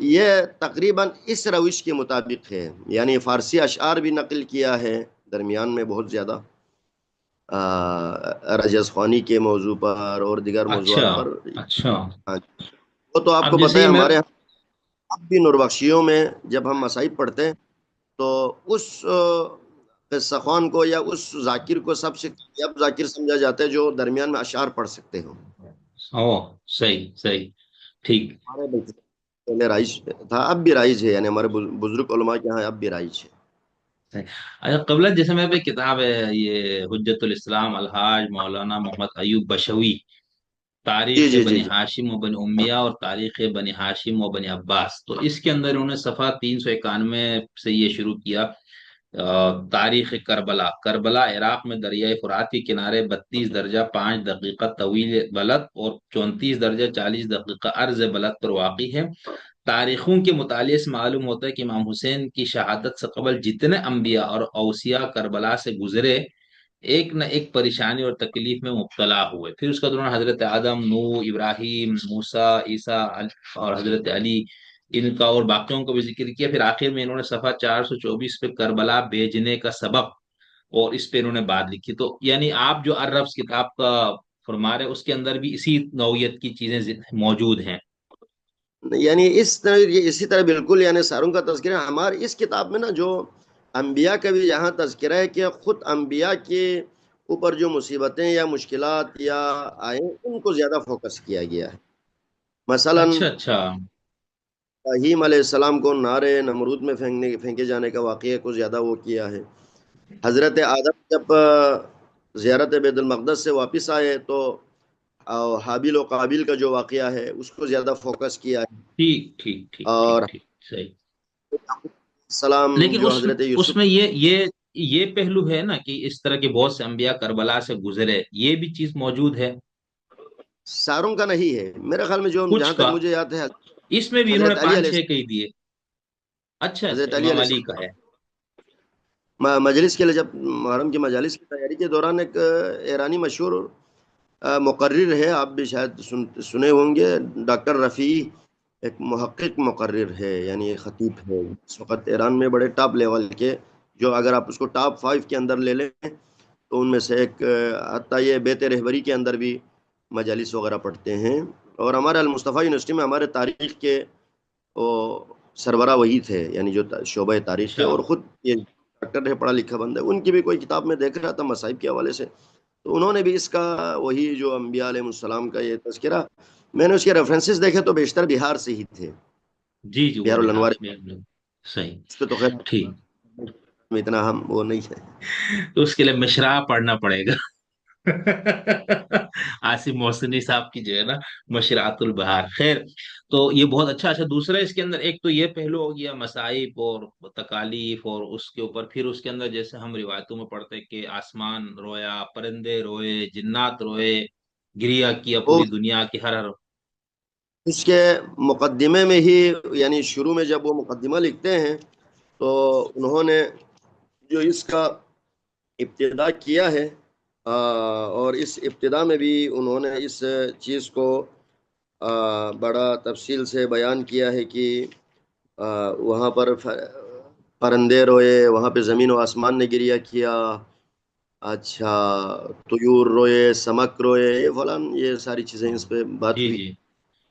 یہ تقریباً اس روش کے مطابق ہے. یعنی فارسی اشعار بھی نقل کیا ہے درمیان میں بہت زیادہ، رجز خوانی کے موضوع پر اور دیگر اچھا. موضوعات پر. اچھا. ہاں، وہ تو آپ اب کو جیسے پتہ ہے ہی میں. ہمارے یہاں اب بھی نوربخشیوں میں جب ہم مصائب پڑھتے ہیں تو اس قصہ خوان کو یا اس ذاکر کو سب سے کامیاب ذاکر سمجھا جاتا ہے جو درمیان میں اشعار پڑھ سکتے ہو. او صحیح صحیح. ٹھیک. ہمارے پہلے رائج تھا، اب بھی رائج ہے، یعنی ہمارے بزرگ علماء کے ہاں اب بھی رائج ہے. صحیح. اچھا قبلہ جیسے میں بھی کتاب ہے یہ حجت الاسلام الحاج مولانا محمد ایوب بشوی، جی تاریخ جی جی بنی جی ہاشم و بنی امیہ اور تاریخ بنی ہاشم و بنی عباس، تو اس کے اندر انہوں نے صفحہ 391 سے یہ شروع کیا. تاریخ کربلا. کربلا عراق میں دریائے فرات کے کنارے 32 درجہ 5 دقیقہ طویل بلد اور 34 درجہ 40 دقیقہ عرض بلد پر واقع ہے. تاریخوں کے مطالعے سے معلوم ہوتا ہے کہ امام حسین کی شہادت سے قبل جتنے انبیاء اور اوصیاء کربلا سے گزرے ایک نہ ایک پریشانی اور تکلیف میں مبتلا ہوئے، پھر اس کا دوران حضرت آدم، نوح، ابراہیم، موسیٰ، عیسیٰ اور حضرت علی، ان کا اور باقیوں کو بھی ذکر کیا، پھر آخر میں انہوں نے صفحہ 424 پہ کربلا بھیجنے کا سبب اور اس پہ انہوں نے بات لکھی۔ تو یعنی آپ جو الربز کتاب کا فرما رہے ہیں، اس کے اندر بھی اسی نوعیت کی چیزیں موجود ہیں۔ یعنی اس طرح اسی طرح بالکل، یعنی ساروں کا تذکرہ ہمارے اس کتاب میں نا، جو انبیاء کا بھی یہاں تذکرہ ہے کہ خود انبیاء کے اوپر جو مصیبتیں یا مشکلات یا آئیں ان کو زیادہ فوکس کیا گیا ہے۔ مثلا اچھا اچھا۔ ابراہیم علیہ السلام کو نارے نمرود میں پھینکے جانے کا واقعہ کو زیادہ وہ کیا ہے۔ حضرت آدم جب زیارت بیت المقدس سے واپس آئے تو حابیل و قابیل کا جو واقعہ ہے اس کو زیادہ فوکس کیا ہے۔ ٹھیک ٹھیک ٹھیک ٹھیک اور ٹھیک، صحیح۔ السلام لیکن جو حضرت اس یوسف، میں یہ پہلو ہے نا کہ اس طرح کے بہت سے انبیاء کربلا سے گزرے، یہ بھی چیز موجود ہے ساروں کا نہیں ہے میرے خیال میں، جو جہاں کچھ تک کا۔ مجھے یاد ہے اس میں بھی انہوں نے حضرت علی پانچ علیہ چھ کہی دیے۔ اچھا اچھا، حضرت علی امام علیہ علی کا السلام ہے۔ مجلس کے لیے، جب محرم کی مجالس کی تیاری کے دوران ایک ایرانی مشہور مقرر ہے، آپ بھی شاید سنے ہوں گے، ڈاکٹر رفیع، ایک محقق مقرر ہے، یعنی خطیب ہے اس وقت ایران میں بڑے ٹاپ لیول کے، جو اگر آپ اس کو ٹاپ 5 کے اندر لے لیں تو ان میں سے ایک، حتیٰ یہ بیت رہبری کے اندر بھی مجالس وغیرہ پڑھتے ہیں۔ اور ہمارے المصطفیٰ یونیورسٹی میں ہمارے تاریخ کے وہ سربراہ وہی تھے، یعنی جو شعبہ تاریخ ہے، اچھا اور خود یہ ڈاکٹر ہے، پڑھا لکھا بندہ ہے۔ ان کی بھی کوئی کتاب میں دیکھ رہا تھا مصائب کے حوالے سے، تو انہوں نے بھی اس کا وہی جو انبیاء علیہ السلام کا یہ تذکرہ، میں نے اس کے ریفرنسز دیکھے تو بیشتر بہار سے ہی تھے، جی جی، وہ بہار بہار الانوار۔ میں صحیح۔ اس پہ تو خیر ٹھیک، اتنا ہم وہ نہیں ہے۔ تو اس کے لیے مشرا پڑھنا پڑے گا۔ آصف محسنی صاحب کی جو ہے نا مشرات البہار، خیر۔ تو یہ بہت اچھا اچھا۔ دوسرا اس کے اندر ایک تو یہ پہلو ہو گیا مصائب اور تکالیف، اور اس کے اوپر پھر اس کے اندر جیسے ہم روایتوں میں پڑھتے ہیں کہ آسمان رویا، پرندے روئے، جنات روئے، گریا کیا وہ پوری دنیا کی ہر ہر۔ اس کے مقدمے میں ہی، یعنی شروع میں جب وہ مقدمہ لکھتے ہیں تو انہوں نے جو اس کا ابتدا کیا ہے، اور اس ابتدا میں بھی انہوں نے اس چیز کو بڑا تفصیل سے بیان کیا ہے کہ وہاں پر پرندے روئے، وہاں پہ زمین و آسمان نے گریا کیا، اچھا، طیور روئے، سمک روئے، یہ فلان، یہ ساری چیزیں اس پہ بات جی ہوئی۔ جی،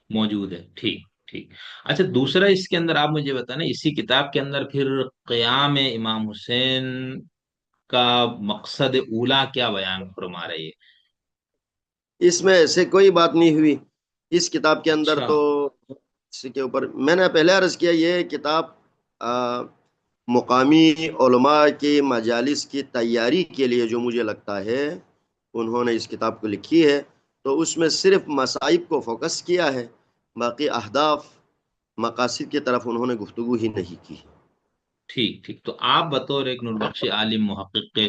موجود ہے، ٹھیک ٹھیک۔ اچھا، دوسرا اس کے اندر آپ مجھے بتانا، اسی کتاب کے اندر پھر قیام امام حسین کا مقصد اولا کیا بیان فرما رہی ہے؟ اس میں ایسے کوئی بات نہیں ہوئی اس کتاب کے اندر اچھا تو۔ اس کے اوپر میں نے پہلے عرض کیا، یہ کتاب آ، مقامی علماء کی مجالس کی تیاری کے لیے جو مجھے لگتا ہے انہوں نے اس کتاب کو لکھی ہے، تو اس میں صرف مصائب کو فوکس کیا ہے، باقی اہداف مقاصد کی طرف انہوں نے گفتگو ہی نہیں کی۔ ٹھیک ٹھیک، تو آپ بطور ایک نوربخش عالم محقق کے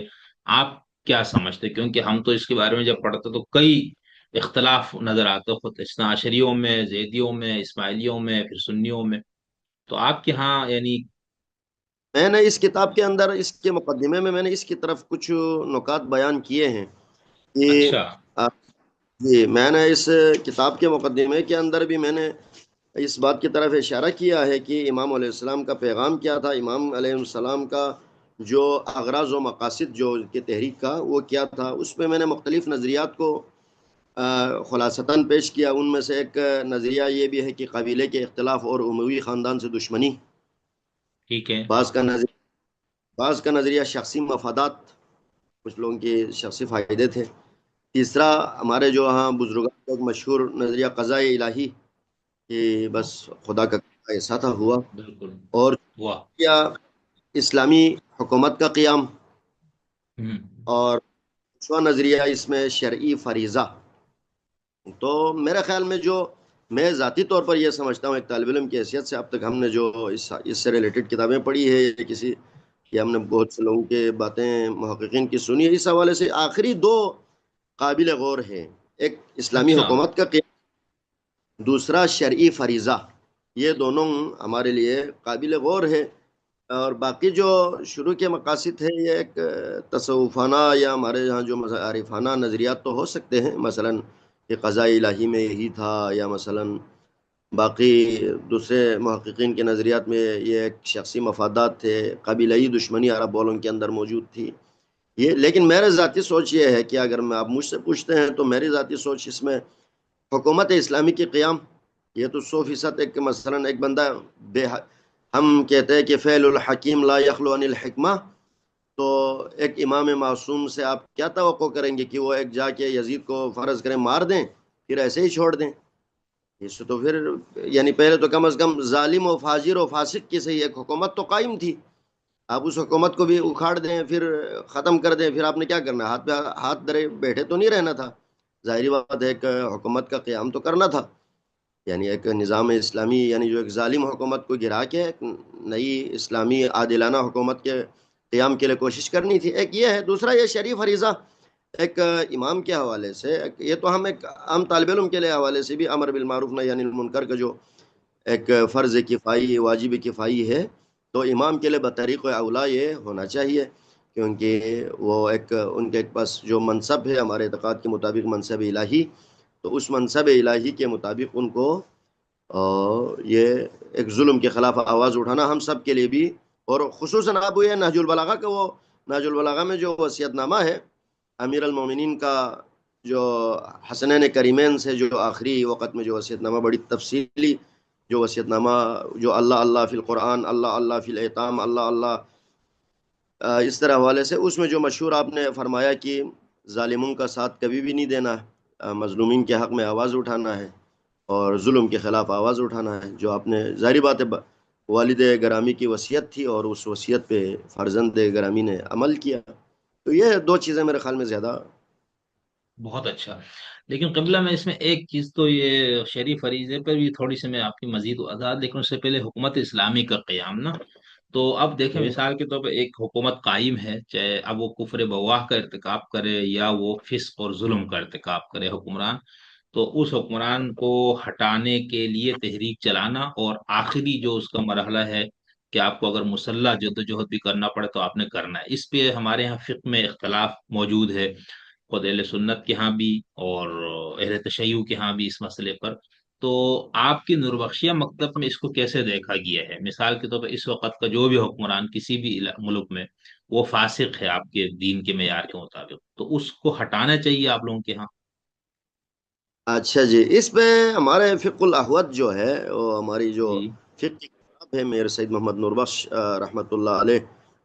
آپ کیا سمجھتے؟ کیونکہ ہم تو اس کے بارے میں جب پڑھتے تو کئی اختلاف نظر آتے، خود اثنا عشریوں میں، زیدیوں میں، اسماعیلیوں میں، پھر سنیوں میں، تو آپ کے ہاں یعنی۔ میں نے اس کتاب کے اندر، اس کے مقدمے میں نے اس کی طرف کچھ نکات بیان کیے ہیں کہ اچھا جی، میں نے اس کتاب کے مقدمے کے اندر بھی میں نے اس بات کی طرف اشارہ کیا ہے کہ امام علیہ السلام کا پیغام کیا تھا، امام علیہ السلام کا جو اغراض و مقاصد جو کی تحریک کا وہ کیا تھا، اس پہ میں نے مختلف نظریات کو خلاصتاً پیش کیا۔ ان میں سے ایک نظریہ یہ بھی ہے کہ قبیلے کے اختلاف اور اموی خاندان سے دشمنی، ٹھیک ہے۔ بعض کا نظریہ بعض کا نظریہ شخصی مفادات، کچھ لوگوں کے شخصی فائدے تھے۔ تیسرا، ہمارے جو ہاں بزرگوں کا ایک مشہور نظریہ قضاء الہی، کہ بس خدا کا ایسا تھا ہوا۔ بالکل، اور واہ۔ کیا اسلامی حکومت کا قیام، ہوں، اور پانچواں نظریہ اس میں شرعی فریضہ۔ تو میرے خیال میں جو میں ذاتی طور پر یہ سمجھتا ہوں، ایک طالب علم کی حیثیت سے، اب تک ہم نے جو اس سے ریلیٹڈ کتابیں پڑھی ہے، یا ہم نے بہت سے لوگوں کے باتیں محققین کی سنی ہے، اس حوالے سے آخری دو قابل غور ہیں: ایک اسلامی اچھا حکومت کا قیام، دوسرا شرعی فریضہ۔ یہ دونوں ہمارے لیے قابل غور ہے، اور باقی جو شروع کے مقاصد ہے یہ ایک تصوفانہ یا ہمارے یہاں جو عارفانہ نظریات تو ہو سکتے ہیں، مثلا کہ قضاء الہی میں یہی تھا، یا مثلا باقی دوسرے محققین کے نظریات میں یہ ایک شخصی مفادات تھے، قبیلہی دشمنی عرب والوں کے اندر موجود تھی یہ. لیکن میرے ذاتی سوچ یہ ہے کہ اگر میں آپ مجھ سے پوچھتے ہیں تو میری ذاتی سوچ اس میں حکومت اسلامی کی قیام، یہ تو 100% ایک مثلا ایک بندہ ہم کہتے ہیں کہ فعل الحکیم لا یخلو عن الحکمہ، تو ایک امام معصوم سے آپ کیا توقع کریں گے کہ وہ ایک جا کے یزید کو فرض کریں مار دیں پھر ایسے ہی چھوڑ دیں؟ اس تو پھر یعنی پہلے تو کم از کم ظالم و فاجر و فاسق کی صحیح ایک حکومت تو قائم تھی، آپ اس حکومت کو بھی اکھاڑ دیں پھر ختم کر دیں، پھر آپ نے کیا کرنا؟ ہاتھ پہ ہاتھ درے بیٹھے تو نہیں رہنا تھا، ظاہری بات ہے ایک حکومت کا قیام تو کرنا تھا، یعنی ایک نظام اسلامی، یعنی جو ایک ظالم حکومت کو گرا کے ایک نئی اسلامی عادلانہ حکومت کے قیام کے لیے کوشش کرنی تھی. ایک یہ ہے. دوسرا یہ شریف فریضہ ایک امام کے حوالے سے، یہ تو ہم ایک عام طالب علم کے لیے حوالے سے بھی امر بالمعروف نہی عن المنکر کا جو ایک فرض کفائی واجب کفائی ہے، تو امام کے لیے بطریق اولا یہ ہونا چاہیے، کیونکہ وہ ایک ان کے پاس جو منصب ہے ہمارے اعتقاد کے مطابق منصب الہی، تو اس منصب الہی کے مطابق ان کو یہ ایک ظلم کے خلاف آواز اٹھانا ہم سب کے لیے بھی، اور خصوصاً آپ یہ نہج البلاغہ کا وہ نہج البلاغہ میں جو وصیت نامہ ہے امیر المومنین کا، جو حسنین کریمین سے جو آخری وقت میں جو وصیت نامہ بڑی تفصیلی جو وصیت نامہ، جو اللہ اللہ فی القرآن، اللہ اللہ فی الایتام، اللہ اللہ اس طرح حوالے سے، اس میں جو مشہور آپ نے فرمایا کہ ظالموں کا ساتھ کبھی بھی نہیں دینا، مظلومین کے حق میں آواز اٹھانا ہے اور ظلم کے خلاف آواز اٹھانا ہے، جو آپ نے ظاہری بات ہے والد گرامی کی وصیت تھی اور اس وصیت پہ فرزند گرامی نے عمل کیا. تو یہ دو چیزیں میرے خیال میں زیادہ. بہت اچھا. لیکن قبلہ میں اس میں ایک چیز تو یہ شریف فریضے پر بھی تھوڑی سی میں آپ کی مزید آزاد، لیکن اس سے پہلے حکومت اسلامی کا قیام نا. تو اب دیکھیں مثال کے طور پہ ایک حکومت قائم ہے، چاہے اب وہ کفر بواہ کا ارتکاب کرے یا وہ فسق اور ظلم کا ارتکاب کرے حکمران، تو اس حکمران کو ہٹانے کے لیے تحریک چلانا، اور آخری جو اس کا مرحلہ ہے کہ آپ کو اگر مسلح جدوجہد بھی کرنا پڑے تو آپ نے کرنا ہے. اس پہ ہمارے یہاں فقہ میں اختلاف موجود ہے، خود اہل سنت کے ہاں بھی اور اہل تشیع کے ہاں بھی اس مسئلے پر. تو آپ کی نوربخشیہ مکتب میں اس کو کیسے دیکھا گیا ہے؟ مثال کے طور پر اس وقت کا جو بھی حکمران کسی بھی ملک میں وہ فاسق ہے آپ کے دین کے معیار کے مطابق، تو اس کو ہٹانا چاہیے آپ لوگوں کے ہاں؟ اچھا جی، اس پہ ہمارے فقہ الاحوت جو ہے، وہ ہماری جو جی فقہ کی کتاب ہے میر سید محمد نوربخش رحمۃ اللہ علیہ،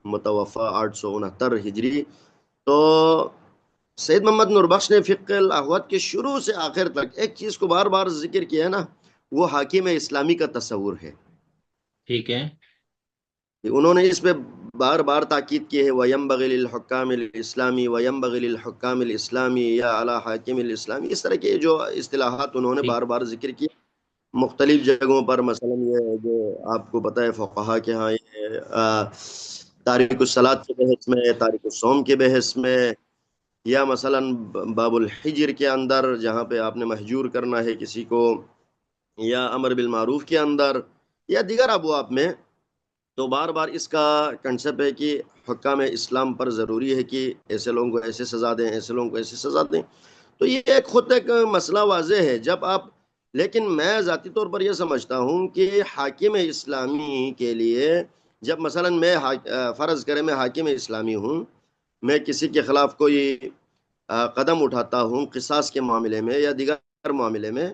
متوفہ 869 ہجری. تو سید محمد نوربخش نے فقہ الاحوت کے شروع سے آخر تک ایک چیز کو بار بار ذکر کیا ہے نا، وہ حاکم اسلامی کا تصور ہے. ٹھیک ہے. انہوں نے اس پہ بار بار تاکید کی ہے، وَيَنبَغِي لِلْحُكَّامِ الْإِسْلَامِ وَيَنبَغِي لِلْحُكَّامِ الْإِسْلَامِ یا علی حاکم الاسلامی، اس طرح کے جو اصطلاحات انہوں نے ٹھیک. بار بار ذکر کی مختلف جگہوں پر. مثلا یہ جو آپ کو پتہ ہے فقہا کے ہاں یہ تاریک الصلاۃ کے بحث میں، تاریک الصوم کے بحث میں، یا مثلا باب الحجر کے اندر جہاں پہ آپ نے محجور کرنا ہے کسی کو، یا امر بالمعروف کے اندر، یا دیگر ابواب میں، تو بار بار اس کا کنسپٹ ہے کہ حکام اسلام پر ضروری ہے کہ ایسے لوگوں کو ایسے سزا دیں، ایسے لوگوں کو ایسے سزا دیں. تو یہ ایک خود ایک مسئلہ واضح ہے. جب آپ، لیکن میں ذاتی طور پر یہ سمجھتا ہوں کہ حاکم اسلامی کے لیے، جب مثلا میں فرض کرے میں حاکم اسلامی ہوں، میں کسی کے خلاف کوئی قدم اٹھاتا ہوں قصاص کے معاملے میں یا دیگر معاملے میں،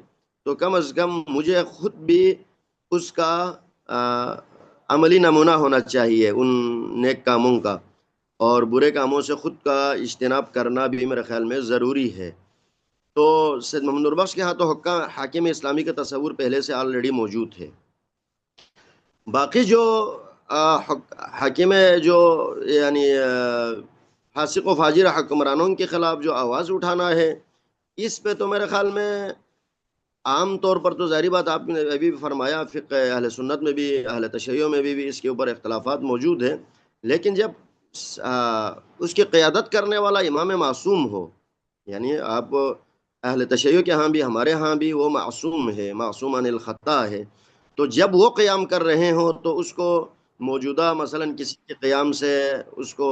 تو کم از کم مجھے خود بھی اس کا عملی نمونہ ہونا چاہیے ان نیک کاموں کا، اور برے کاموں سے خود کا اجتناب کرنا بھی میرے خیال میں ضروری ہے. تو سید محمد نوربخش کے ہاں تو حاکم اسلامی کا تصور پہلے سے آلریڈی موجود ہے. باقی جو حاکم جو یعنی فاسق و فاجر حکمرانوں کے خلاف جو آواز اٹھانا ہے، اس پہ تو میرے خیال میں عام طور پر تو ظاہری بات آپ نے ابھی بھی فرمایا، فقہ اہل سنت میں بھی اہل تشیع میں بھی اس کے اوپر اختلافات موجود ہیں. لیکن جب اس کی قیادت کرنے والا امام معصوم ہو، یعنی آپ اہل تشیع کے ہاں بھی ہمارے ہاں بھی وہ معصوم ہے، معصوم عن الخطا ہے، تو جب وہ قیام کر رہے ہوں تو اس کو موجودہ مثلا کسی کے قیام سے اس کو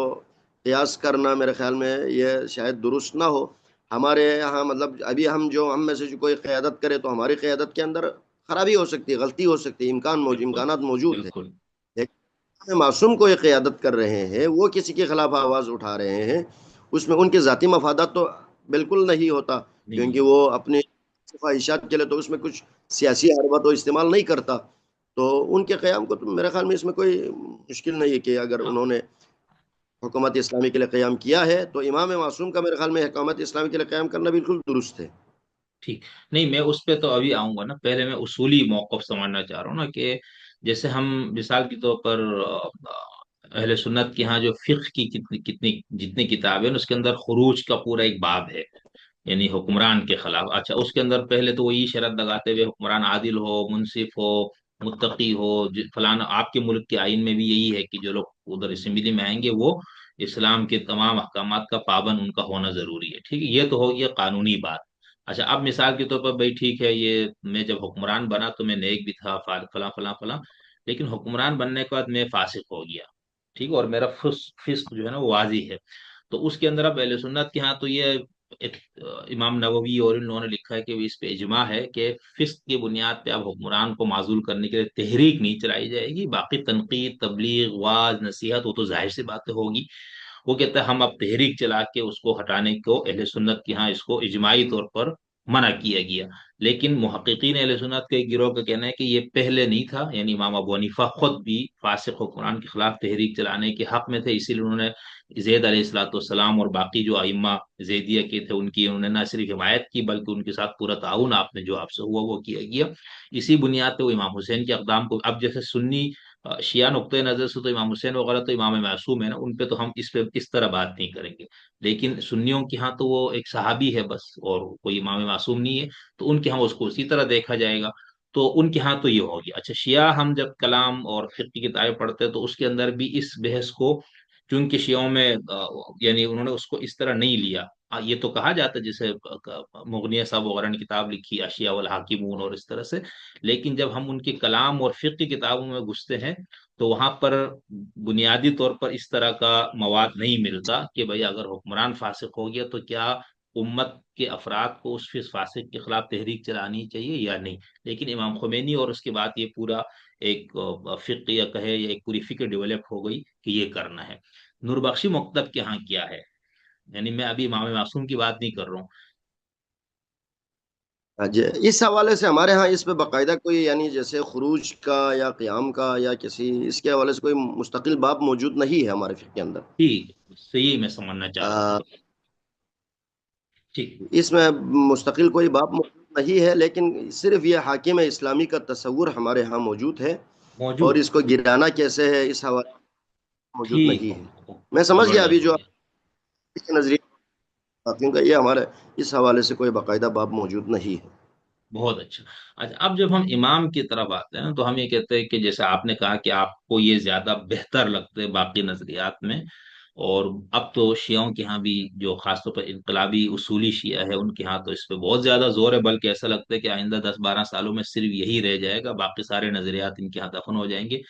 قیاس کرنا میرے خیال میں یہ شاید درست نہ ہو. ہمارے یہاں مطلب ابھی ہم میں سے جو کوئی قیادت کرے تو ہماری قیادت کے اندر خرابی ہو سکتی ہے، غلطی ہو سکتی ہے، بالکل امکانات موجود ہیں. بالکل. لیکن معصوم کو یہ قیادت کر رہے ہیں، وہ کسی کے خلاف آواز اٹھا رہے ہیں، اس میں ان کے ذاتی مفادات تو بالکل نہیں ہوتا، نہیں کیونکہ ہے. وہ اپنے خواہشات کے لیے تو اس میں کچھ سیاسی حربہ تو استعمال نہیں کرتا. تو ان کے قیام کو تو میرے خیال میں اس میں کوئی مشکل نہیں ہے کہ اگر ہاں انہوں نے حکومت اسلامی کے لیے قیام کیا ہے تو امام معصوم کا میرے خیال میں حکومت اسلامی کے لیے قیام کرنا بالکل درست ہے. ٹھیک. نہیں میں اس پہ تو ابھی آؤں گا نا، پہلے میں اصولی موقف سمجھنا چاہ رہا ہوں نا کہ جیسے ہم مثال کے طور پر اہل سنت کے ہاں جو فقہ کی کتنی کتنی جتنی کتابیں ہیں اس کے اندر خروج کا پورا ایک باب ہے، یعنی حکمران کے خلاف. اچھا اس کے اندر پہلے تو وہ یہ شرط لگاتے ہوئے حکمران عادل ہو، منصف ہو، متقی ہو، فلانا. آپ کے ملک کے آئین میں بھی یہی ہے کہ جو لوگ ادھر اسمبلی میں آئیں گے وہ اسلام کے تمام احکامات کا پابند ان کا ہونا ضروری ہے. ٹھیک ہے، یہ تو ہو گیا قانونی بات. اچھا اب مثال کے طور پر بھائی ٹھیک ہے، یہ میں جب حکمران بنا تو میں نیک بھی تھا، فلاں فلاں فلاں، لیکن حکمران بننے کے بعد میں فاسق ہو گیا. ٹھیک ہے، اور میرا فسق جو ہے نا وہ واضح ہے. تو اس کے اندر اب اہل سنت کے ہاں تو یہ ایک امام نووی اور ان لوگوں نے لکھا ہے کہ اس پہ اجماع ہے کہ فسق کی بنیاد پہ اب حکمران کو معزول کرنے کے لیے تحریک نہیں چلائی جائے گی. باقی تنقید، تبلیغ، واعظ، نصیحت وہ تو ظاہر سی باتیں ہوگی. وہ کہتا ہے ہم اب تحریک چلا کے اس کو ہٹانے کو اہل سنت کی ہاں اس کو اجماعی طور پر منع کیا گیا. لیکن محققین اہل سنت کے گروہ کا کہنا ہے کہ یہ پہلے نہیں تھا، یعنی امام ابو حنیفہ خود بھی فاسق حکمران کے خلاف تحریک چلانے کے حق میں تھے، اسی لیے انہوں نے زید علیہ الصلوۃ والسلام اور باقی جو ائمہ زیدیہ کے تھے ان کی انہوں نے نہ صرف حمایت کی بلکہ ان کے ساتھ پورا تعاون آپ نے جو آپ سے ہوا وہ کیا گیا. اسی بنیاد پہ وہ امام حسین کے اقدام کو اب جیسے سنی شیعہ نقطۂ نظر سے تو امام حسین وغیرہ تو امام معصوم ہے نا، ان پہ تو ہم اس پہ اس طرح بات نہیں کریں گے. لیکن سنیوں کے ہاں تو وہ ایک صحابی ہے بس، اور کوئی امام معصوم نہیں ہے، تو ان کے ہاں اس کو اسی طرح دیکھا جائے گا. تو ان کے ہاں تو یہ ہوگی. اچھا شیعہ ہم جب کلام اور فقہ کی کتابیں پڑھتے ہیں تو اس کے اندر بھی اس بحث کو چونکہ شیعوں میں یعنی انہوں نے اس کو اس طرح نہیں لیا. یہ تو کہا جاتا ہے جیسے مغنیہ صاحب وغیرہ نے کتاب لکھی اشیاء والحاکمون اور اس طرح سے، لیکن جب ہم ان کے کلام اور فقہ کی کتابوں میں گھستے ہیں تو وہاں پر بنیادی طور پر اس طرح کا مواد نہیں ملتا کہ بھئی اگر حکمران فاسق ہو گیا تو کیا امت کے افراد کو اس فاسق کے خلاف تحریک چلانی چاہیے یا نہیں. لیکن امام خمینی اور اس کے بعد یہ پورا ایک فقہ یا کہے یا ایک پوری فکر ڈیولپ ہو گئی کہ یہ کرنا ہے. نور بخشی مکتب کے ہاں کیا ہے، یعنی میں ابھی امام معصوم کی بات نہیں کر رہا ہوں. جی، اس حوالے سے ہمارے ہاں اس پہ باقاعدہ کوئی یعنی جیسے خروج کا یا قیام کا یا کسی اس کے حوالے سے کوئی مستقل باب موجود نہیں ہے ہمارے فقہ کے اندر. ٹھیک، سے یہی میں سمجھنا چاہ رہا تھا. آ، ٹھیک. اس میں مستقل کوئی باب موجود نہیں ہے، لیکن صرف یہ حاکم اسلامی کا تصور ہمارے ہاں موجود ہے، اور موجود. اس کو گرانا کیسے ہے اس حوالے سے موجود ٹھیک. نہیں ہے. میں سمجھ گیا ابھی زبردست جو بڑھیا. آپ کے نظریے حاکم کا، یہ ہمارے اس حوالے سے کوئی باقاعدہ باب موجود نہیں ہے. بہت اچھا. اچھا اب جب ہم امام کی طرف آتے ہیں تو ہم یہ کہتے ہیں کہ جیسے آپ نے کہا کہ آپ کو یہ زیادہ بہتر لگتے ہیں باقی نظریات میں، اور اب تو شیعوں کے ہاں بھی جو خاص طور پر انقلابی اصولی شیعہ ہے ان کے ہاں تو اس پہ بہت زیادہ زور ہے، بلکہ ایسا لگتا ہے کہ آئندہ 10 12 سالوں میں صرف یہی رہ جائے گا، باقی سارے نظریات ان کے ہاں دفن ہو جائیں گے.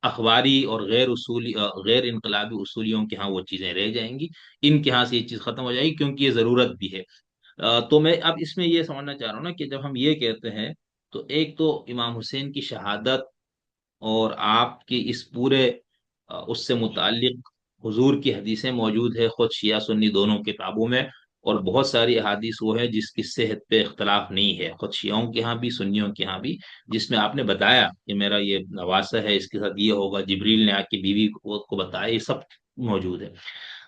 اخباری اور غیر اصولی غیر انقلابی اصولیوں کے ہاں وہ چیزیں رہ جائیں گی. ان کے ہاں سے یہ چیز ختم ہو جائے گی کیونکہ یہ ضرورت بھی ہے. تو میں اب اس میں یہ سمجھنا چاہ رہا ہوں نا کہ جب ہم یہ کہتے ہیں تو ایک تو امام حسین کی شہادت اور آپ کی اس پورے اس سے متعلق حضور کی حدیثیں موجود ہے خود شیعہ سنی دونوں کتابوں میں، اور بہت ساری احادیث وہ ہے جس کی صحت پہ اختلاف نہیں ہے خود شیعوں کے ہاں بھی سنیوں کے ہاں بھی، جس میں آپ نے بتایا کہ میرا یہ نواسہ ہے اس کے ساتھ یہ ہوگا، جبریل نے آ کے بیوی کو بتایا، یہ سب موجود ہے.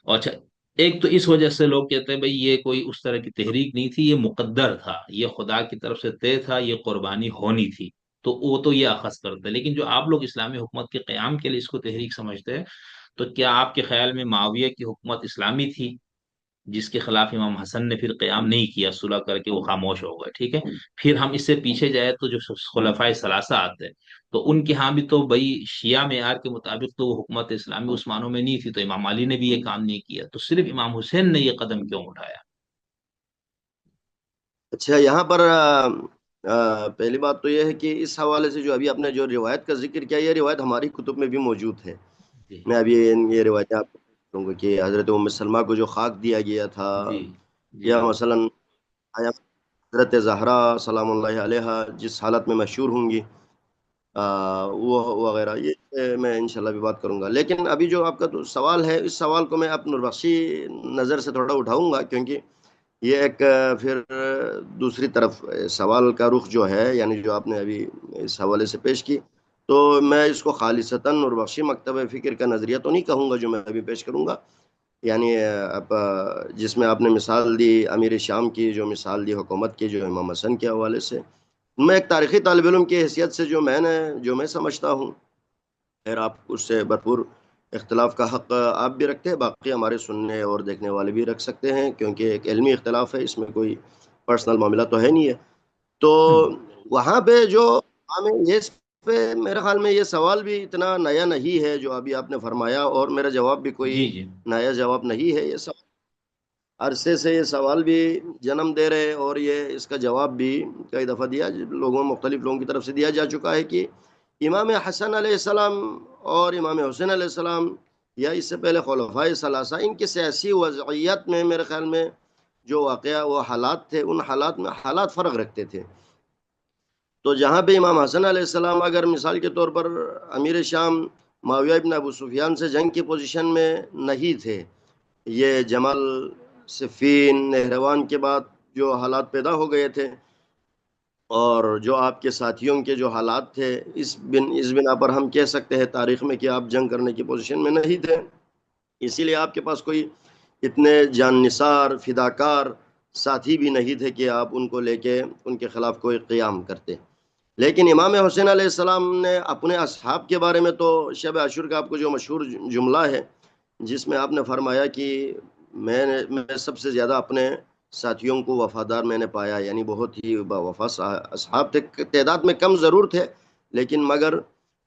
اور اچھا ایک تو اس وجہ سے لوگ کہتے ہیں بھئی یہ کوئی اس طرح کی تحریک نہیں تھی، یہ مقدر تھا، یہ خدا کی طرف سے طے تھا، یہ قربانی ہونی تھی. تو وہ تو یہ اخذ کرتے ہیں. لیکن جو آپ لوگ اسلامی حکومت کے قیام کے لیے اس کو تحریک سمجھتے ہیں، تو کیا آپ کے خیال میں معاویہ کی حکومت اسلامی تھی جس کے خلاف امام حسن نے پھر قیام نہیں کیا، صلح کر کے وہ خاموش ہو گئے؟ ٹھیک ہے. پھر ہم اس سے پیچھے جائے تو جو خلفائے ثلاثہ آتے ہیں تو ان کے ہاں بھی تو بھائی شیعہ معیار کے مطابق تو وہ حکومت اسلامی اس معنوں میں نہیں تھی، تو امام علی نے بھی یہ کام نہیں کیا، تو صرف امام حسین نے یہ قدم کیوں اٹھایا؟ اچھا، یہاں پر پہلی بات تو یہ ہے کہ اس حوالے سے جو ابھی آپ نے جو روایت کا ذکر کیا، یہ روایت ہماری کتب میں بھی موجود ہے. جی میں ابھی یہ روایتیں آپ کو بتاؤں گا کہ حضرت ام سلمہ کو جو خاک دیا گیا تھا، جی جی یا مثلا حضرت زہرا سلام اللہ علیہا جس حالت میں مشہور ہوں گی، وہ وغیرہ، یہ میں انشاءاللہ بھی بات کروں گا. لیکن ابھی جو آپ کا تو سوال ہے، اس سوال کو میں اپنے نوربخشی نظر سے تھوڑا اٹھاؤں گا، کیونکہ یہ ایک پھر دوسری طرف سوال کا رخ جو ہے، یعنی جو آپ نے ابھی اس حوالے سے پیش کی، تو میں اس کو خالصتاً نوربخشی مکتب فکر کا نظریہ تو نہیں کہوں گا جو میں ابھی پیش کروں گا. یعنی جس میں آپ نے مثال دی امیر شام کی، جو مثال دی حکومت کی، جو امام حسن کے حوالے سے، میں ایک تاریخی طالب علم کی حیثیت سے جو میں سمجھتا ہوں، خیر آپ اس سے بھرپور اختلاف کا حق آپ بھی رکھتے ہیں، باقی ہمارے سننے اور دیکھنے والے بھی رکھ سکتے ہیں، کیونکہ ایک علمی اختلاف ہے، اس میں کوئی پرسنل معاملہ تو ہے نہیں ہے. تو وہاں پہ جو ہمیں یہ پہ میرے خیال میں یہ سوال بھی اتنا نیا نہیں ہے جو ابھی آپ نے فرمایا، اور میرا جواب بھی کوئی جی جی نیا جواب نہیں ہے. یہ سوال عرصے سے، یہ سوال بھی جنم دے رہے، اور یہ اس کا جواب بھی کئی دفعہ مختلف لوگوں کی طرف سے دیا جا چکا ہے کہ امام حسن علیہ السلام اور امام حسین علیہ السلام، یا اس سے پہلے خلفائے ثلاثہ، ان کی سیاسی وضعیت میں میرے خیال میں جو واقعہ وہ حالات تھے، ان حالات میں حالات فرق رکھتے تھے. تو جہاں پہ امام حسن علیہ السلام اگر مثال کے طور پر امیر شام معاویہ ابن ابو سفیان سے جنگ کی پوزیشن میں نہیں تھے، یہ جمال صفین نہروان کے بعد جو حالات پیدا ہو گئے تھے، اور جو آپ کے ساتھیوں کے جو حالات تھے، اس بنا پر ہم کہہ سکتے ہیں تاریخ میں کہ آپ جنگ کرنے کی پوزیشن میں نہیں تھے. اسی لیے آپ کے پاس کوئی اتنے جان نثار فداکار ساتھی بھی نہیں تھے کہ آپ ان کو لے کے ان کے خلاف کوئی قیام کرتے. لیکن امام حسین علیہ السلام نے اپنے اصحاب کے بارے میں تو شب عاشور کا آپ کو جو مشہور جملہ ہے، جس میں آپ نے فرمایا کہ میں سب سے زیادہ اپنے ساتھیوں کو وفادار میں نے پایا، یعنی بہت ہی وفا اصحاب تھے، تعداد میں کم ضرور تھے، لیکن مگر